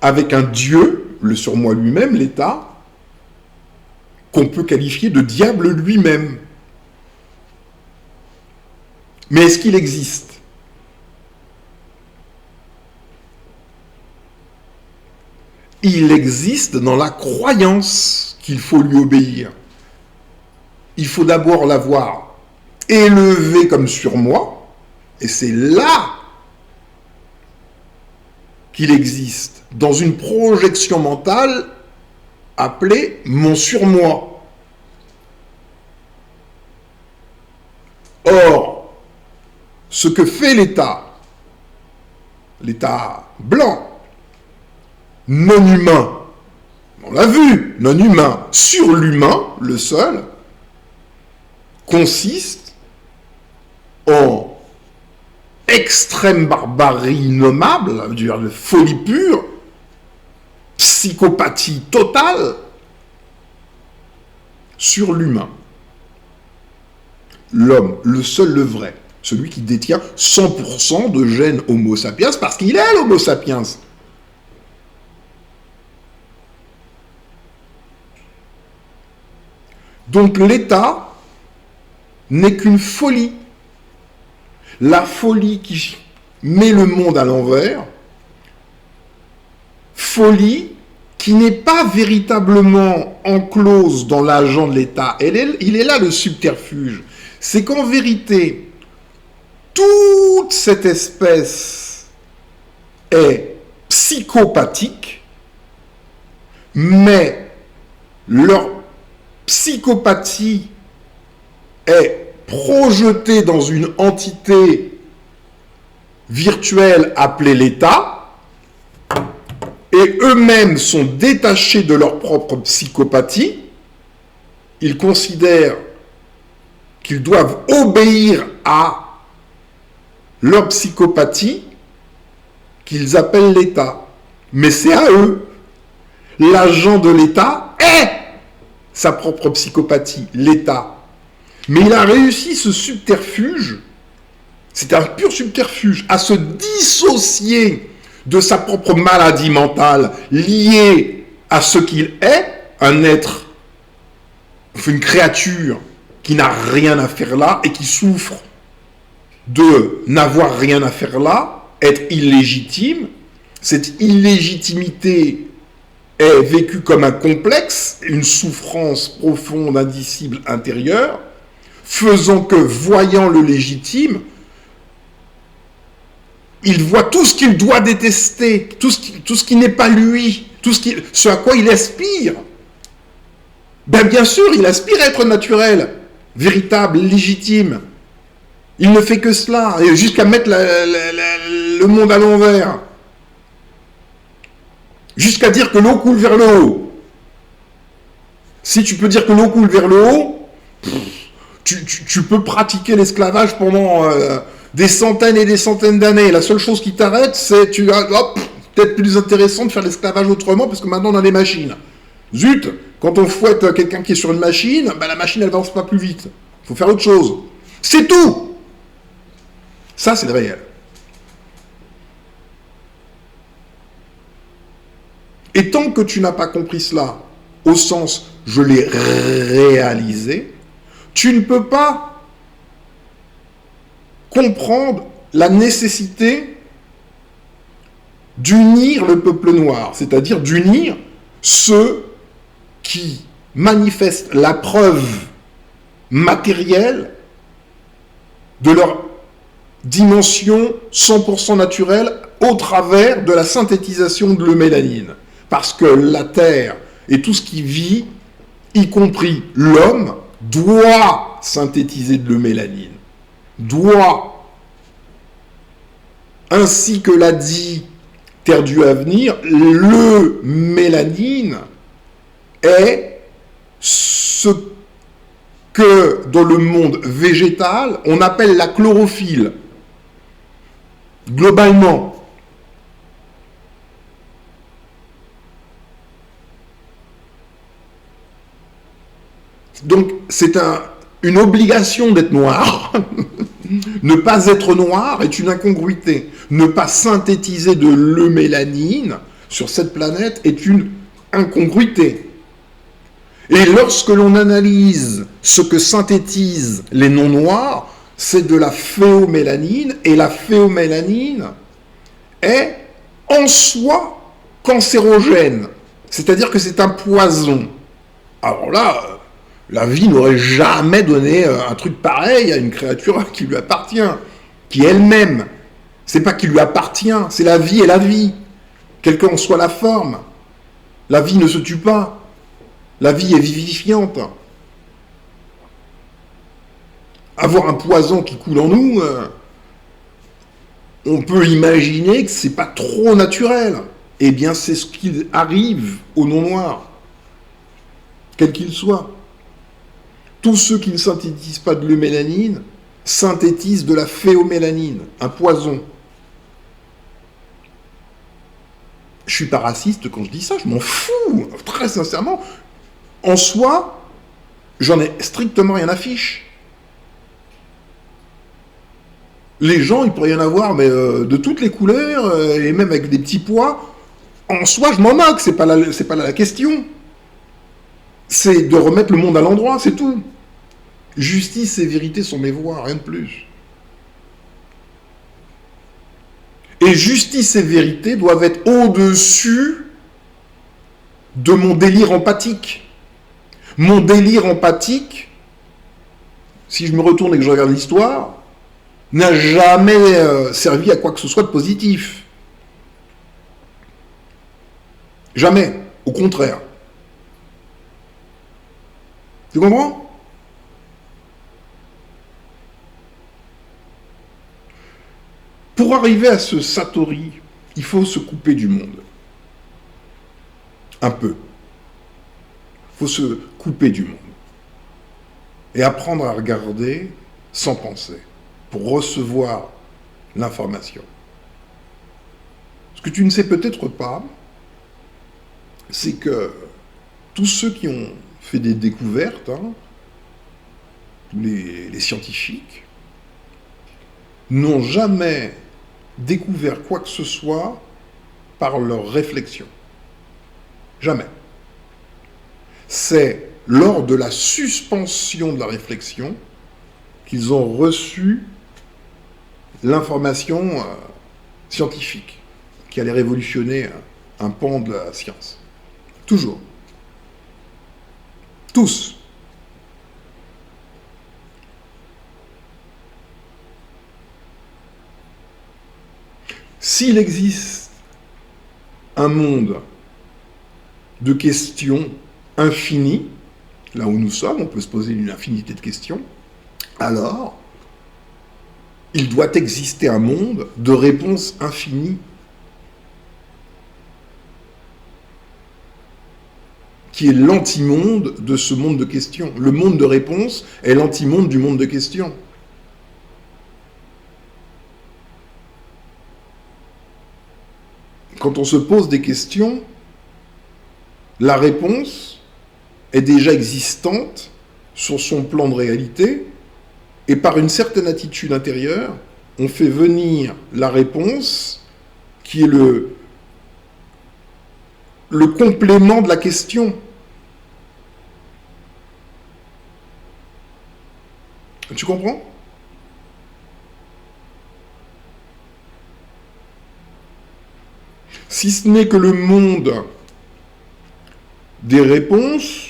Speaker 1: avec un Dieu, le surmoi lui-même, l'État, qu'on peut qualifier de diable lui-même. Mais est-ce qu'il existe ? Il existe dans la croyance qu'il faut lui obéir. Il faut d'abord l'avoir élevé comme surmoi, et c'est là qu'il existe, dans une projection mentale appelée mon surmoi. Or, ce que fait l'État blanc, non humain, on l'a vu, non humain, sur l'humain, le seul, consiste en extrême barbarie nommable, de folie pure, psychopathie totale sur l'humain. L'homme, le seul, le vrai, celui qui détient 100% de gènes Homo sapiens, parce qu'il est l'Homo sapiens. Donc l'État n'est qu'une folie. La folie qui met le monde à l'envers, folie qui n'est pas véritablement enclose dans l'agent de l'État. Il est là le subterfuge. C'est qu'en vérité, toute cette espèce est psychopathique, mais leur psychopathie est projetés dans une entité virtuelle appelée l'État, et eux-mêmes sont détachés de leur propre psychopathie. Ils considèrent qu'ils doivent obéir à leur psychopathie qu'ils appellent l'État. Mais c'est à eux. L'agent de l'État est sa propre psychopathie, l'État. Mais il a réussi ce subterfuge, c'est un pur subterfuge, à se dissocier de sa propre maladie mentale liée à ce qu'il est, un être, une créature qui n'a rien à faire là et qui souffre de n'avoir rien à faire là, être illégitime. Cette illégitimité est vécue comme un complexe, une souffrance profonde, indicible, intérieure, faisant que, voyant le légitime, il voit tout ce qu'il doit détester, tout ce qui n'est pas lui, ce à quoi il aspire. Bien sûr, il aspire à être naturel, véritable, légitime. Il ne fait que cela, jusqu'à mettre le monde à l'envers. Jusqu'à dire que l'eau coule vers le haut. Si tu peux dire que l'eau coule vers le haut, tu peux pratiquer l'esclavage pendant des centaines et des centaines d'années. La seule chose qui t'arrête, c'est peut-être plus intéressant de faire l'esclavage autrement, parce que maintenant on a des machines. Zut, quand on fouette quelqu'un qui est sur une machine, la machine elle avance pas plus vite. Il faut faire autre chose. C'est tout. Ça, c'est le réel. Et tant que tu n'as pas compris cela, au sens « je l'ai réalisé », tu ne peux pas comprendre la nécessité d'unir le peuple noir, c'est-à-dire d'unir ceux qui manifestent la preuve matérielle de leur dimension 100% naturelle au travers de la synthétisation de l'eumélanine. Parce que la Terre et tout ce qui vit, y compris l'homme, doit synthétiser de l'eumélanine. Doit. Ainsi que l'a dit Terre du Avenir, l'eumélanine est ce que dans le monde végétal, on appelle la chlorophylle. Globalement. Donc, c'est une obligation d'être noir. Ne pas être noir est une incongruité. Ne pas synthétiser de l'eumélanine sur cette planète est une incongruité. Et lorsque l'on analyse ce que synthétisent les non-noirs, c'est de la phéomélanine, et la phéomélanine est en soi cancérogène. C'est-à-dire que c'est un poison. Alors là, la vie n'aurait jamais donné un truc pareil à une créature qui lui appartient, qui elle-même. C'est pas qui lui appartient, c'est la vie et la vie. Quelle qu'en soit la forme. La vie ne se tue pas. La vie est vivifiante. Avoir un poison qui coule en nous, on peut imaginer que c'est pas trop naturel. Eh bien, c'est ce qui arrive aux non-noirs, quel qu'il soit. Tous ceux qui ne synthétisent pas de l'eumélanine synthétisent de la phéomélanine, un poison. Je suis pas raciste quand je dis ça, je m'en fous, très sincèrement. En soi, j'en ai strictement rien à fiche. Les gens, il pourrait y en avoir mais, de toutes les couleurs, et même avec des petits pois. En soi, je m'en moque, c'est pas là la question. C'est de remettre le monde à l'endroit, c'est tout. Justice et vérité sont mes voies, rien de plus. Et justice et vérité doivent être au-dessus de mon délire empathique. Mon délire empathique, si je me retourne et que je regarde l'histoire, n'a jamais servi à quoi que ce soit de positif. Jamais. Au contraire. Tu comprends ? Pour arriver à ce satori, il faut se couper du monde. Un peu. Il faut se couper du monde. Et apprendre à regarder sans penser, pour recevoir l'information. Ce que tu ne sais peut-être pas, c'est que tous ceux qui ont fait des découvertes, les scientifiques, n'ont jamais découvert quoi que ce soit par leur réflexion. Jamais. C'est lors de la suspension de la réflexion qu'ils ont reçu l'information scientifique qui allait révolutionner un pan de la science. Toujours. Tous. S'il existe un monde de questions infinies, là où nous sommes, on peut se poser une infinité de questions, alors il doit exister un monde de réponses infinies qui est l'antimonde de ce monde de questions. Le monde de réponses est l'antimonde du monde de questions. Quand on se pose des questions, la réponse est déjà existante sur son plan de réalité, et par une certaine attitude intérieure, on fait venir la réponse qui est le complément de la question. Tu comprends? Si ce n'est que le monde des réponses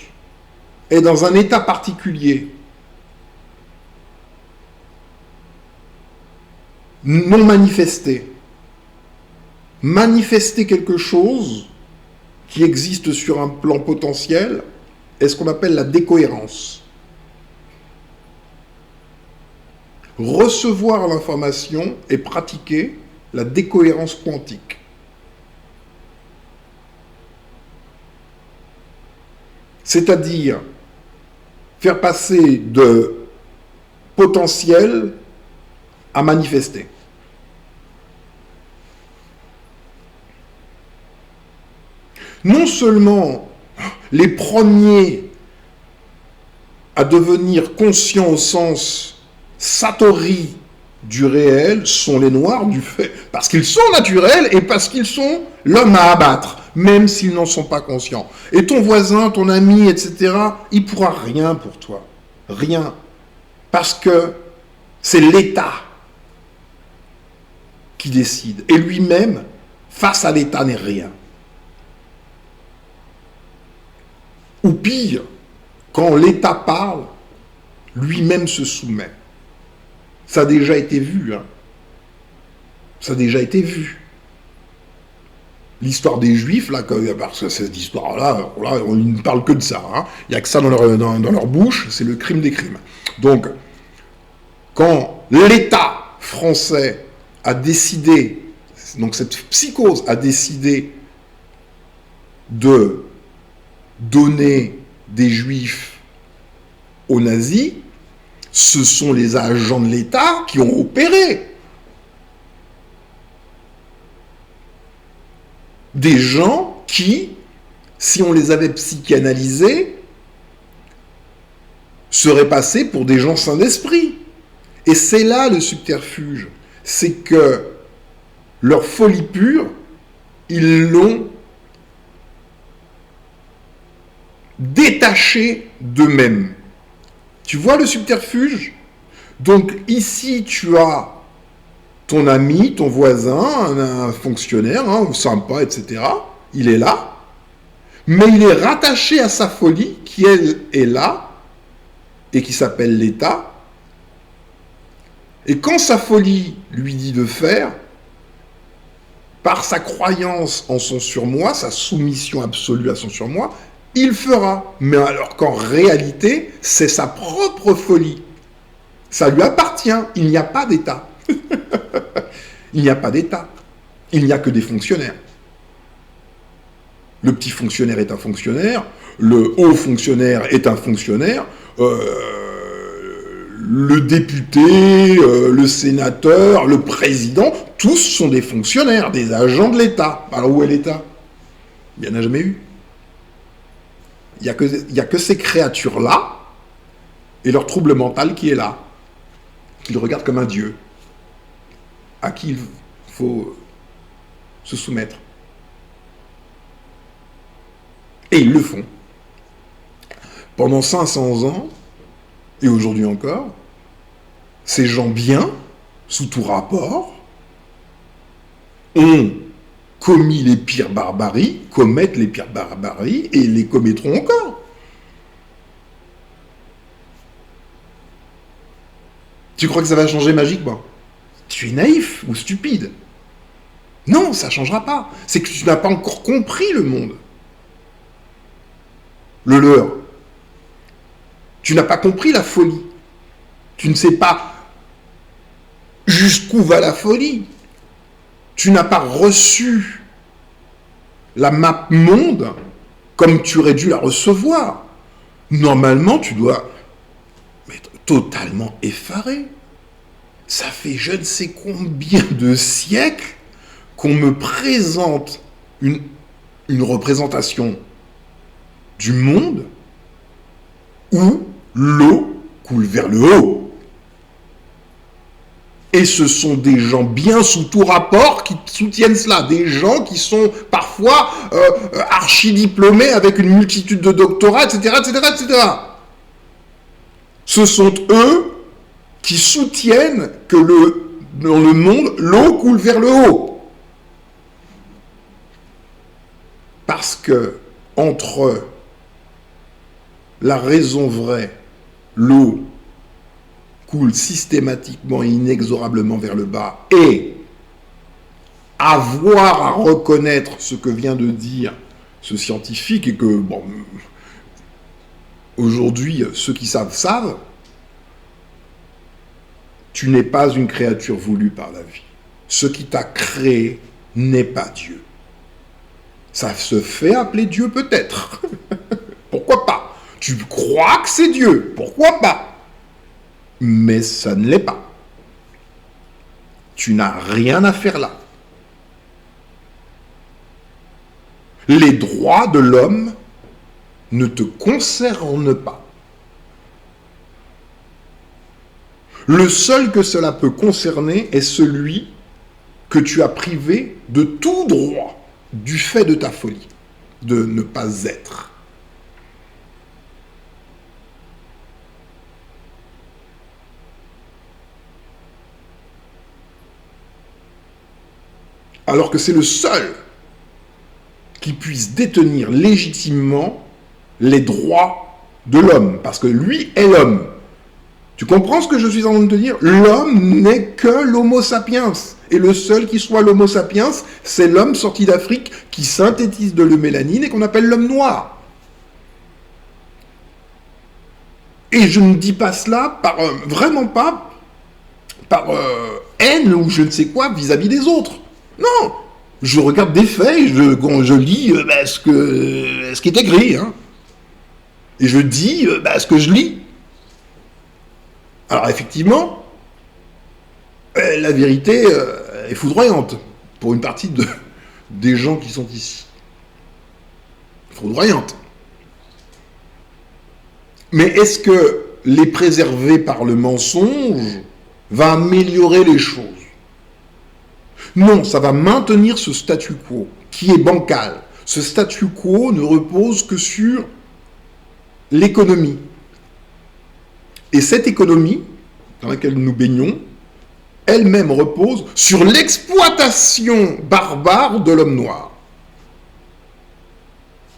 Speaker 1: est dans un état particulier, non manifesté. Manifester quelque chose qui existe sur un plan potentiel est ce qu'on appelle la décohérence. Recevoir l'information et pratiquer la décohérence quantique. C'est-à-dire faire passer de potentiel à manifester. Non seulement les premiers à devenir conscients au sens satori du réel sont les noirs du fait, parce qu'ils sont naturels et parce qu'ils sont l'homme à abattre, même s'ils n'en sont pas conscients. Et ton voisin, ton ami, etc., il ne pourra rien pour toi. Rien. Parce que c'est l'État qui décide. Et lui-même, face à l'État, n'est rien. Ou pire, quand l'État parle, lui-même se soumet. Ça a déjà été vu. Hein. Ça a déjà été vu. L'histoire des Juifs, là, parce que cette histoire-là, ils ne parlent que de ça. Hein. Il n'y a que ça dans leur bouche, c'est le crime des crimes. Donc, quand l'État français a décidé, donc cette psychose a décidé de donner des Juifs aux nazis, ce sont les agents de l'État qui ont opéré. Des gens qui, si on les avait psychanalysés, seraient passés pour des gens sains d'esprit. Et c'est là le subterfuge. C'est que leur folie pure, ils l'ont détachée d'eux-mêmes. Tu vois le subterfuge? Donc ici, tu as ton ami, ton voisin, un fonctionnaire, hein, sympa, etc. Il est là, mais il est rattaché à sa folie qui, elle, est là, et qui s'appelle l'État. Et quand sa folie lui dit de faire, par sa croyance en son surmoi, sa soumission absolue à son surmoi, il fera. Mais alors qu'en réalité, c'est sa propre folie. Ça lui appartient. Il n'y a pas d'État. Il n'y a pas d'État. Il n'y a que des fonctionnaires. Le petit fonctionnaire est un fonctionnaire. Le haut fonctionnaire est un fonctionnaire. Le député, le sénateur, le président, tous sont des fonctionnaires, des agents de l'État. Alors où est l'État? Il n'y en a jamais eu. Il n'y a que ces créatures-là et leur trouble mental qui est là, qu'ils regardent comme un dieu, à qui il faut se soumettre. Et ils le font. Pendant 500 ans, et aujourd'hui encore, ces gens bien, sous tout rapport, ont commis les pires barbaries, commettent les pires barbaries, et les commettront encore. Tu crois que ça va changer magiquement? Tu es naïf ou stupide. Non, ça ne changera pas. C'est que tu n'as pas encore compris le monde. Le leur. Tu n'as pas compris la folie. Tu ne sais pas jusqu'où va la folie. Tu n'as pas reçu la map monde comme tu aurais dû la recevoir. Normalement, tu dois être totalement effaré. Ça fait je ne sais combien de siècles qu'on me présente une représentation du monde où l'eau coule vers le haut. Et ce sont des gens bien sous tout rapport qui soutiennent cela. Des gens qui sont parfois archi-diplômés avec une multitude de doctorats, etc., etc., etc. Ce sont eux qui soutiennent que dans le monde, l'eau coule vers le haut. Parce que entre la raison vraie, l'eau coule systématiquement et inexorablement vers le bas, et avoir à reconnaître ce que vient de dire ce scientifique, et que, bon, aujourd'hui, ceux qui savent, tu n'es pas une créature voulue par la vie. Ce qui t'a créé n'est pas Dieu. Ça se fait appeler Dieu peut-être. Pourquoi pas? Tu crois que c'est Dieu, pourquoi pas? Mais ça ne l'est pas. Tu n'as rien à faire là. Les droits de l'homme ne te concernent pas. Le seul que cela peut concerner est celui que tu as privé de tout droit du fait de ta folie, de ne pas être. Alors que c'est le seul qui puisse détenir légitimement les droits de l'homme, parce que lui est l'homme. Tu comprends ce que je suis en train de te dire? L'homme n'est que l'homo sapiens, et le seul qui soit l'homo sapiens, c'est l'homme sorti d'Afrique qui synthétise de l'eumélanine et qu'on appelle l'homme noir. Et je ne dis pas cela vraiment pas par haine ou je ne sais quoi vis-à-vis des autres. Non, je regarde des faits, je lis ce qui est écrit, hein. Et je dis ce que je lis. Alors effectivement, la vérité est foudroyante pour une partie des gens qui sont ici. Foudroyante. Mais est-ce que les préserver par le mensonge va améliorer les choses? Non, ça va maintenir ce statu quo, qui est bancal. Ce statu quo ne repose que sur l'économie. Et cette économie, dans laquelle nous baignons, elle-même repose sur l'exploitation barbare de l'homme noir.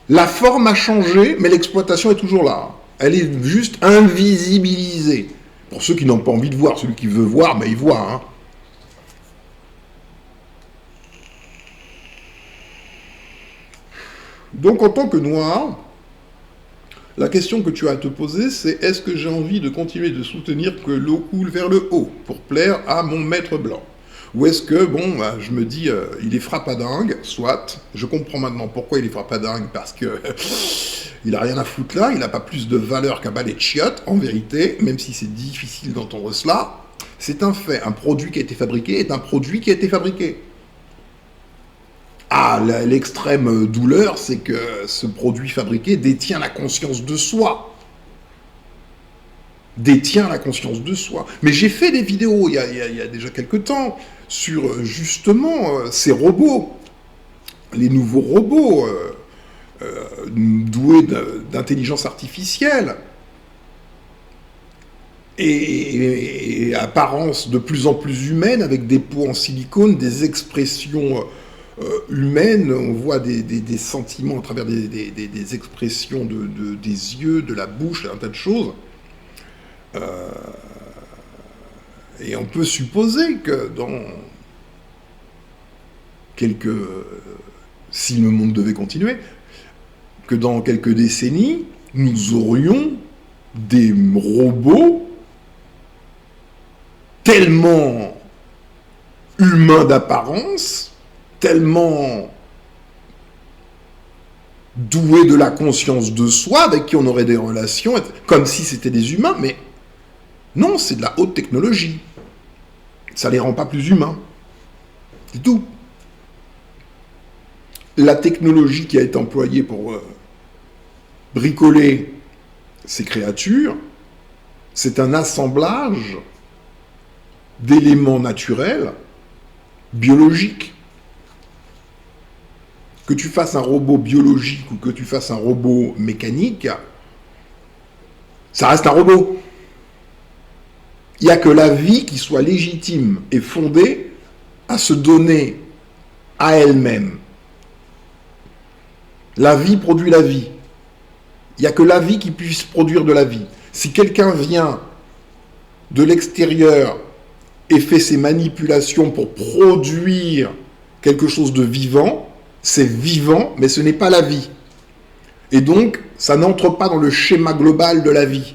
Speaker 1: La forme a changé, mais l'exploitation est toujours là. Elle est juste invisibilisée. Pour ceux qui n'ont pas envie de voir, celui qui veut voir, il voit, hein. Donc, en tant que noir, la question que tu as à te poser, c'est est-ce que j'ai envie de continuer de soutenir que l'eau coule vers le haut pour plaire à mon maître blanc? Ou est-ce que, je me dis, il est frappadingue, soit, je comprends maintenant pourquoi il est frappadingue, parce que il n'a rien à foutre là, il n'a pas plus de valeur qu'un balai de chiottes, en vérité, même si c'est difficile d'entendre cela, c'est un fait. Un produit qui a été fabriqué est un produit qui a été fabriqué. Ah, l'extrême douleur, c'est que ce produit fabriqué détient la conscience de soi. Détient la conscience de soi. Mais j'ai fait des vidéos, il y a déjà quelques temps, sur justement ces robots, les nouveaux robots doués d'intelligence artificielle, et apparence de plus en plus humaine, avec des peaux en silicone, des expressions humaines, on voit des sentiments à travers des expressions des yeux, de la bouche, un tas de choses. Et on peut supposer que si le monde devait continuer, que dans quelques décennies, nous aurions des robots tellement humains d'apparence, tellement doués de la conscience de soi, avec qui on aurait des relations, comme si c'était des humains, mais non, c'est de la haute technologie. Ça ne les rend pas plus humains. C'est tout. La technologie qui a été employée pour bricoler ces créatures, c'est un assemblage d'éléments naturels, biologiques. Que tu fasses un robot biologique ou que tu fasses un robot mécanique, ça reste un robot. Il n'y a que la vie qui soit légitime et fondée à se donner à elle-même. La vie produit la vie. Il n'y a que la vie qui puisse produire de la vie. Si quelqu'un vient de l'extérieur et fait ses manipulations pour produire quelque chose de vivant, c'est vivant, mais ce n'est pas la vie. Et donc, ça n'entre pas dans le schéma global de la vie.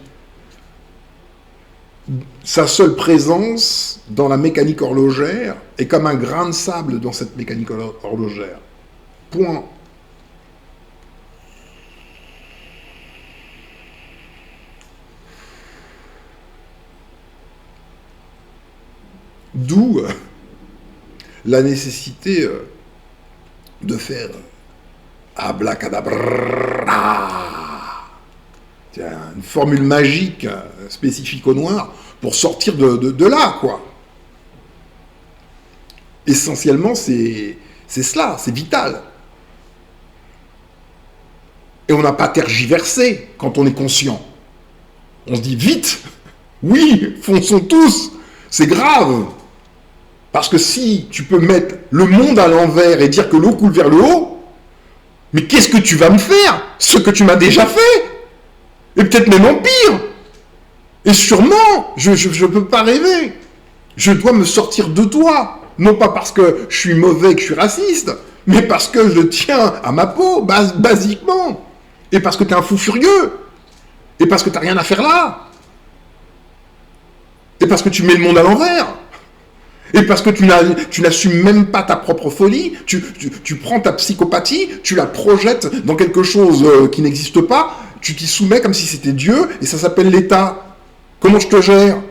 Speaker 1: Sa seule présence dans la mécanique horlogère est comme un grain de sable dans cette mécanique horlogère. Point. D'où la nécessité de faire abracadabra. C'est une formule magique spécifique au noir pour sortir de là, quoi. Essentiellement, c'est cela, c'est vital. Et on n'a pas tergiversé quand on est conscient. On se dit vite, oui, fonçons tous, c'est grave. Parce que si tu peux mettre le monde à l'envers et dire que l'eau coule vers le haut, mais qu'est-ce que tu vas me faire? Ce que tu m'as déjà fait. Et peut-être même en pire. Et sûrement, je ne peux pas rêver. Je dois me sortir de toi. Non pas parce que je suis mauvais, que je suis raciste, mais parce que je tiens à ma peau, basiquement. Et parce que tu es un fou furieux. Et parce que tu n'as rien à faire là. Et parce que tu mets le monde à l'envers. Et parce que tu n'assumes même pas ta propre folie, tu prends ta psychopathie, tu la projettes dans quelque chose qui n'existe pas, tu t'y soumets comme si c'était Dieu, et ça s'appelle l'État. Comment je te gère?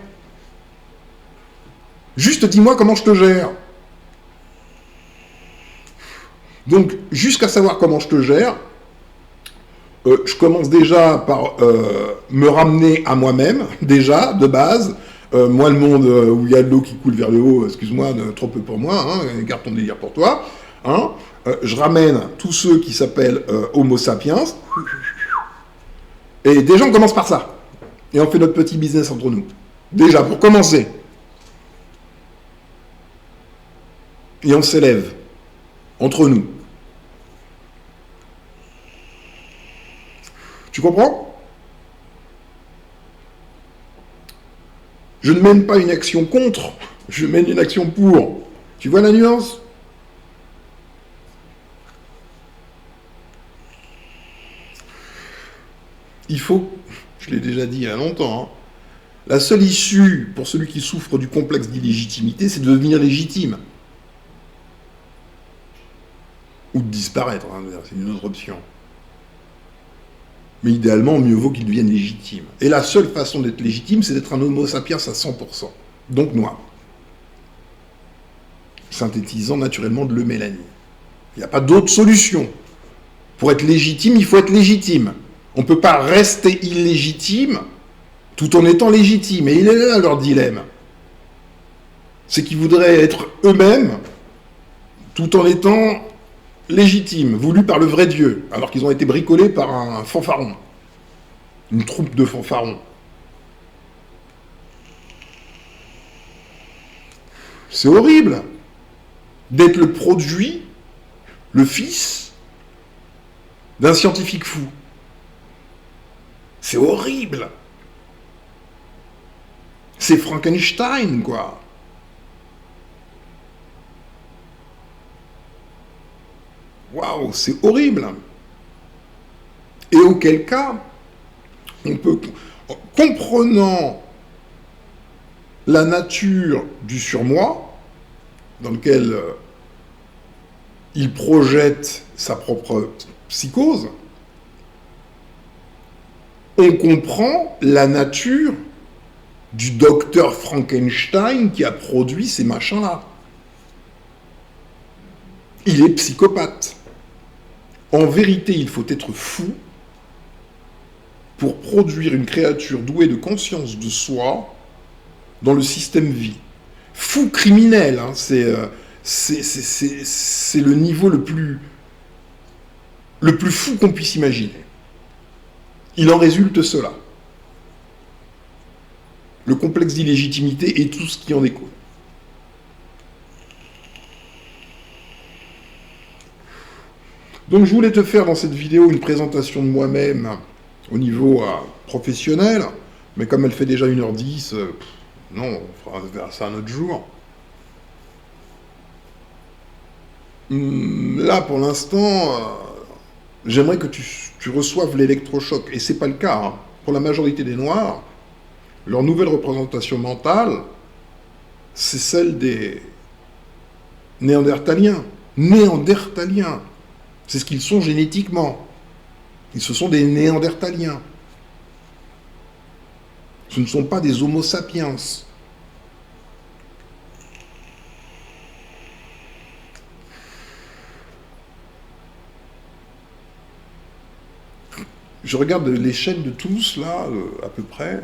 Speaker 1: Juste dis-moi comment je te gère. Donc, jusqu'à savoir comment je te gère, je commence déjà par me ramener à moi-même, déjà, de base. Moi, le monde où il y a de l'eau qui coule vers le haut, excuse-moi, trop peu pour moi, hein, garde ton délire pour toi. Hein, je ramène tous ceux qui s'appellent Homo sapiens. Et déjà, on commence par ça. Et on fait notre petit business entre nous. Déjà, pour commencer. Et on s'élève. Entre nous. Tu comprends ? Je ne mène pas une action contre, je mène une action pour. Tu vois la nuance ? Il faut, je l'ai déjà dit il y a longtemps, hein, la seule issue pour celui qui souffre du complexe d'illégitimité, c'est de devenir légitime. Ou de disparaître, hein, c'est une autre option. Mais idéalement, mieux vaut qu'il devienne légitime. Et la seule façon d'être légitime, c'est d'être un homo sapiens à 100%. Donc noir. Synthétisant naturellement de l'eumélanie. Il n'y a pas d'autre solution. Pour être légitime, il faut être légitime. On ne peut pas rester illégitime tout en étant légitime. Et il est là leur dilemme. C'est qu'ils voudraient être eux-mêmes tout en étant légitimes, voulus par le vrai Dieu, alors qu'ils ont été bricolés par un fanfaron. Une troupe de fanfarons. C'est horrible d'être le produit, le fils d'un scientifique fou. C'est horrible. C'est Frankenstein, quoi. Waouh, c'est horrible. Et auquel cas, on peut, comprenant la nature du surmoi, dans lequel il projette sa propre psychose, on comprend la nature du docteur Frankenstein qui a produit ces machins-là. Il est psychopathe. En vérité, il faut être fou pour produire une créature douée de conscience de soi dans le système vie. fou criminel. Hein. C'est le niveau le plus fou qu'on puisse imaginer. Il en résulte cela. Le complexe d'illégitimité et tout ce qui en découle. Donc je voulais te faire dans cette vidéo une présentation de moi-même au niveau professionnel, mais comme elle fait déjà 1h10, non, on fera ça un autre jour. Là, pour l'instant, j'aimerais que tu reçoives l'électrochoc, et c'est pas le cas. Hein. Pour la majorité des Noirs, leur nouvelle représentation mentale, c'est celle des Néandertaliens. Néandertaliens. C'est ce qu'ils sont génétiquement. Ce sont des Néandertaliens. Ce ne sont pas des Homo sapiens. Je regarde les chaînes de tous, là, à peu près.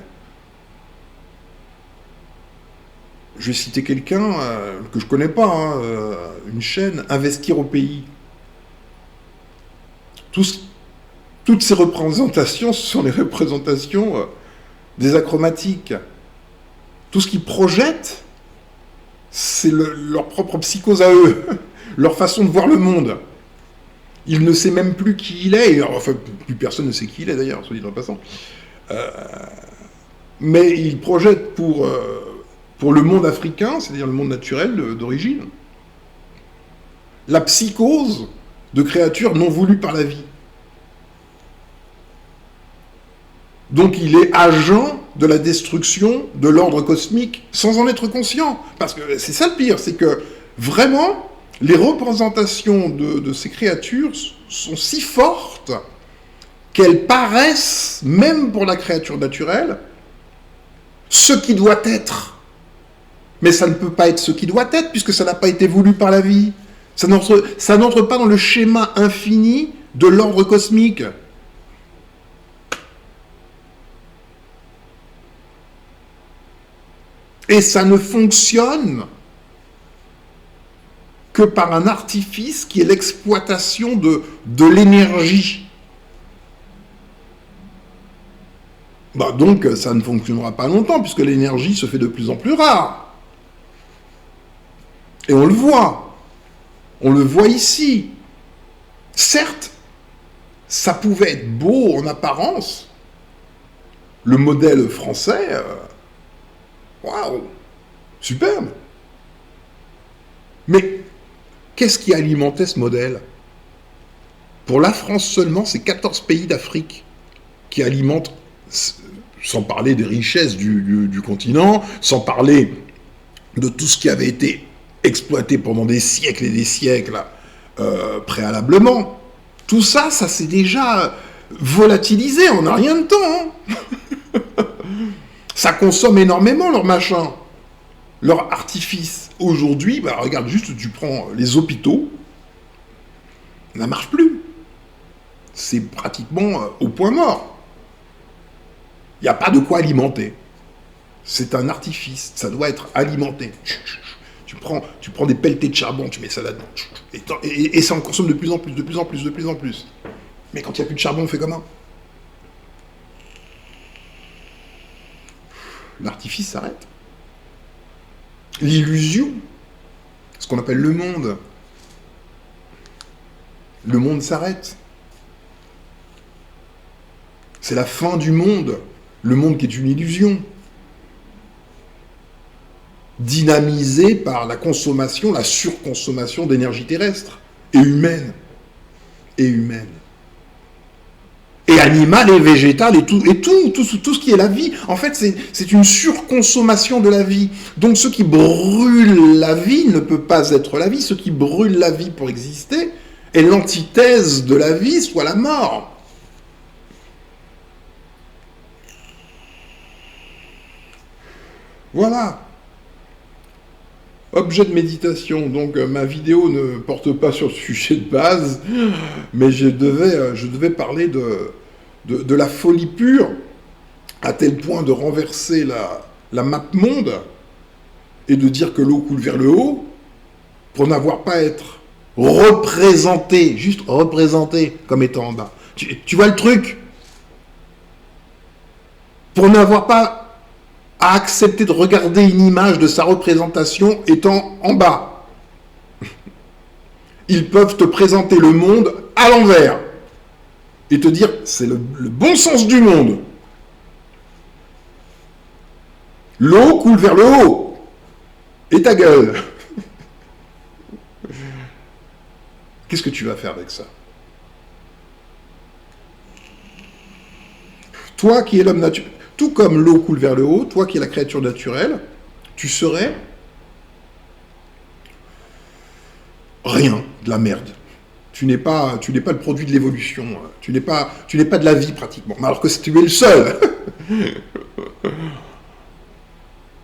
Speaker 1: Je vais citer quelqu'un que je connais pas, hein, une chaîne, Investir au pays. Toutes ces représentations, ce sont les représentations des achromatiques. Tout ce qu'ils projettent, c'est leur propre psychose à eux, leur façon de voir le monde. Il ne sait même plus qui il est, enfin, plus personne ne sait qui il est d'ailleurs, soit dit en passant. Mais il projette pour le monde africain, c'est-à-dire le monde naturel d'origine, la psychose de créatures non voulues par la vie. Donc il est agent de la destruction de l'ordre cosmique sans en être conscient. Parce que c'est ça le pire, c'est que vraiment, les représentations de ces créatures sont si fortes qu'elles paraissent, même pour la créature naturelle, ce qui doit être. Mais ça ne peut pas être ce qui doit être, puisque ça n'a pas été voulu par la vie. Ça n'entre pas dans le schéma infini de l'ordre cosmique. Et ça ne fonctionne que par un artifice qui est l'exploitation de l'énergie. Donc ça ne fonctionnera pas longtemps, puisque l'énergie se fait de plus en plus rare. Et on le voit. On le voit ici. Certes, ça pouvait être beau en apparence. Le modèle français, waouh, superbe. Mais qu'est-ce qui alimentait ce modèle? Pour la France seulement, c'est 14 pays d'Afrique qui alimentent, sans parler des richesses du continent, sans parler de tout ce qui avait été exploité pendant des siècles et des siècles préalablement. Tout ça, ça s'est déjà volatilisé, on n'a rien de temps. Hein. Ça consomme énormément leur machin, leur artifice. Aujourd'hui, regarde juste, tu prends les hôpitaux, ça ne marche plus. C'est pratiquement au point mort. Il n'y a pas de quoi alimenter. C'est un artifice, ça doit être alimenté. Tu prends des pelletés de charbon, tu mets ça là-dedans. Et ça en consomme de plus en plus, de plus en plus, de plus en plus. Mais quand il n'y a plus de charbon, on fait comment? L'artifice s'arrête. L'illusion, ce qu'on appelle le monde s'arrête. C'est la fin du monde. Le monde qui est une illusion. Dynamisé par la consommation, la surconsommation d'énergie terrestre et humaine. Et animale et végétale et tout ce qui est la vie. En fait, c'est une surconsommation de la vie. Donc ce qui brûle la vie ne peut pas être la vie. Ce qui brûle la vie pour exister est l'antithèse de la vie, soit la mort. Voilà. Objet de méditation. Donc ma vidéo ne porte pas sur le sujet de base, mais je devais parler de la folie pure, à tel point de renverser la map monde et de dire que l'eau coule vers le haut, pour n'avoir pas à être représenté, juste représenté comme étant en bas. Tu vois le truc? Pour n'avoir pas à accepter de regarder une image de sa représentation étant en bas. Ils peuvent te présenter le monde à l'envers et te dire c'est le bon sens du monde. L'eau coule vers le haut. Et ta gueule. Qu'est-ce que tu vas faire avec ça? Toi qui es l'homme naturel, tout comme l'eau coule vers le haut, toi qui es la créature naturelle, tu serais rien, de la merde. Tu n'es pas le produit de l'évolution. Tu n'es pas de la vie pratiquement. Alors que tu es le seul.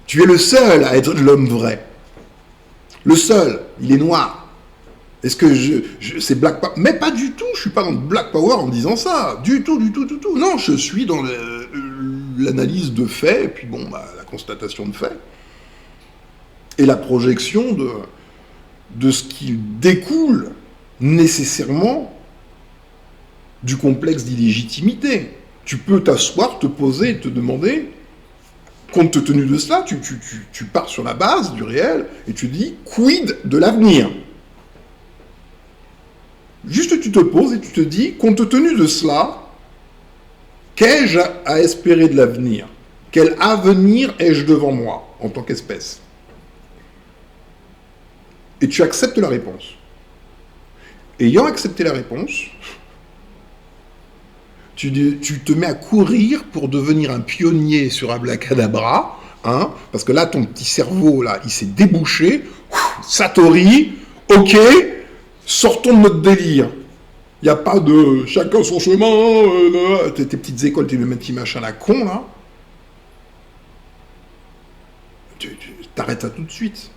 Speaker 1: Tu es le seul à être l'homme vrai. Le seul, il est noir. Est-ce que c'est Black Power? Mais pas du tout, je suis pas dans le Black Power en disant ça. Du tout. Non, je suis dans l'analyse de faits, et puis bon, la constatation de faits. Et la projection de ce qui découle nécessairement du complexe d'illégitimité. Tu peux t'asseoir, te poser et te demander, compte tenu de cela, tu pars sur la base du réel et tu dis, quid de l'avenir? Juste tu te poses et tu te dis, compte tenu de cela, qu'ai-je à espérer de l'avenir? Quel avenir ai-je devant moi en tant qu'espèce? Et tu acceptes la réponse. Ayant accepté la réponse, tu te mets à courir pour devenir un pionnier sur Abracadabra, hein, parce que là, ton petit cerveau, là, il s'est débouché. Satori, ok, sortons de notre délire. Il n'y a pas de chacun son chemin, tes petites écoles, tes petits machins à la con, là. Tu t'arrêtes ça tout de suite.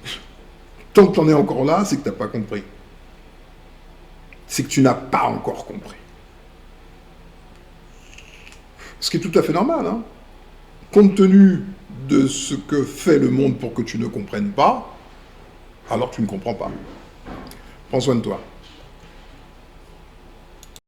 Speaker 1: Tant que tu en es encore là, c'est que tu n'as pas compris. C'est que tu n'as pas encore compris. Ce qui est tout à fait normal, hein. Compte tenu de ce que fait le monde pour que tu ne comprennes pas, alors tu ne comprends pas. Prends soin de toi.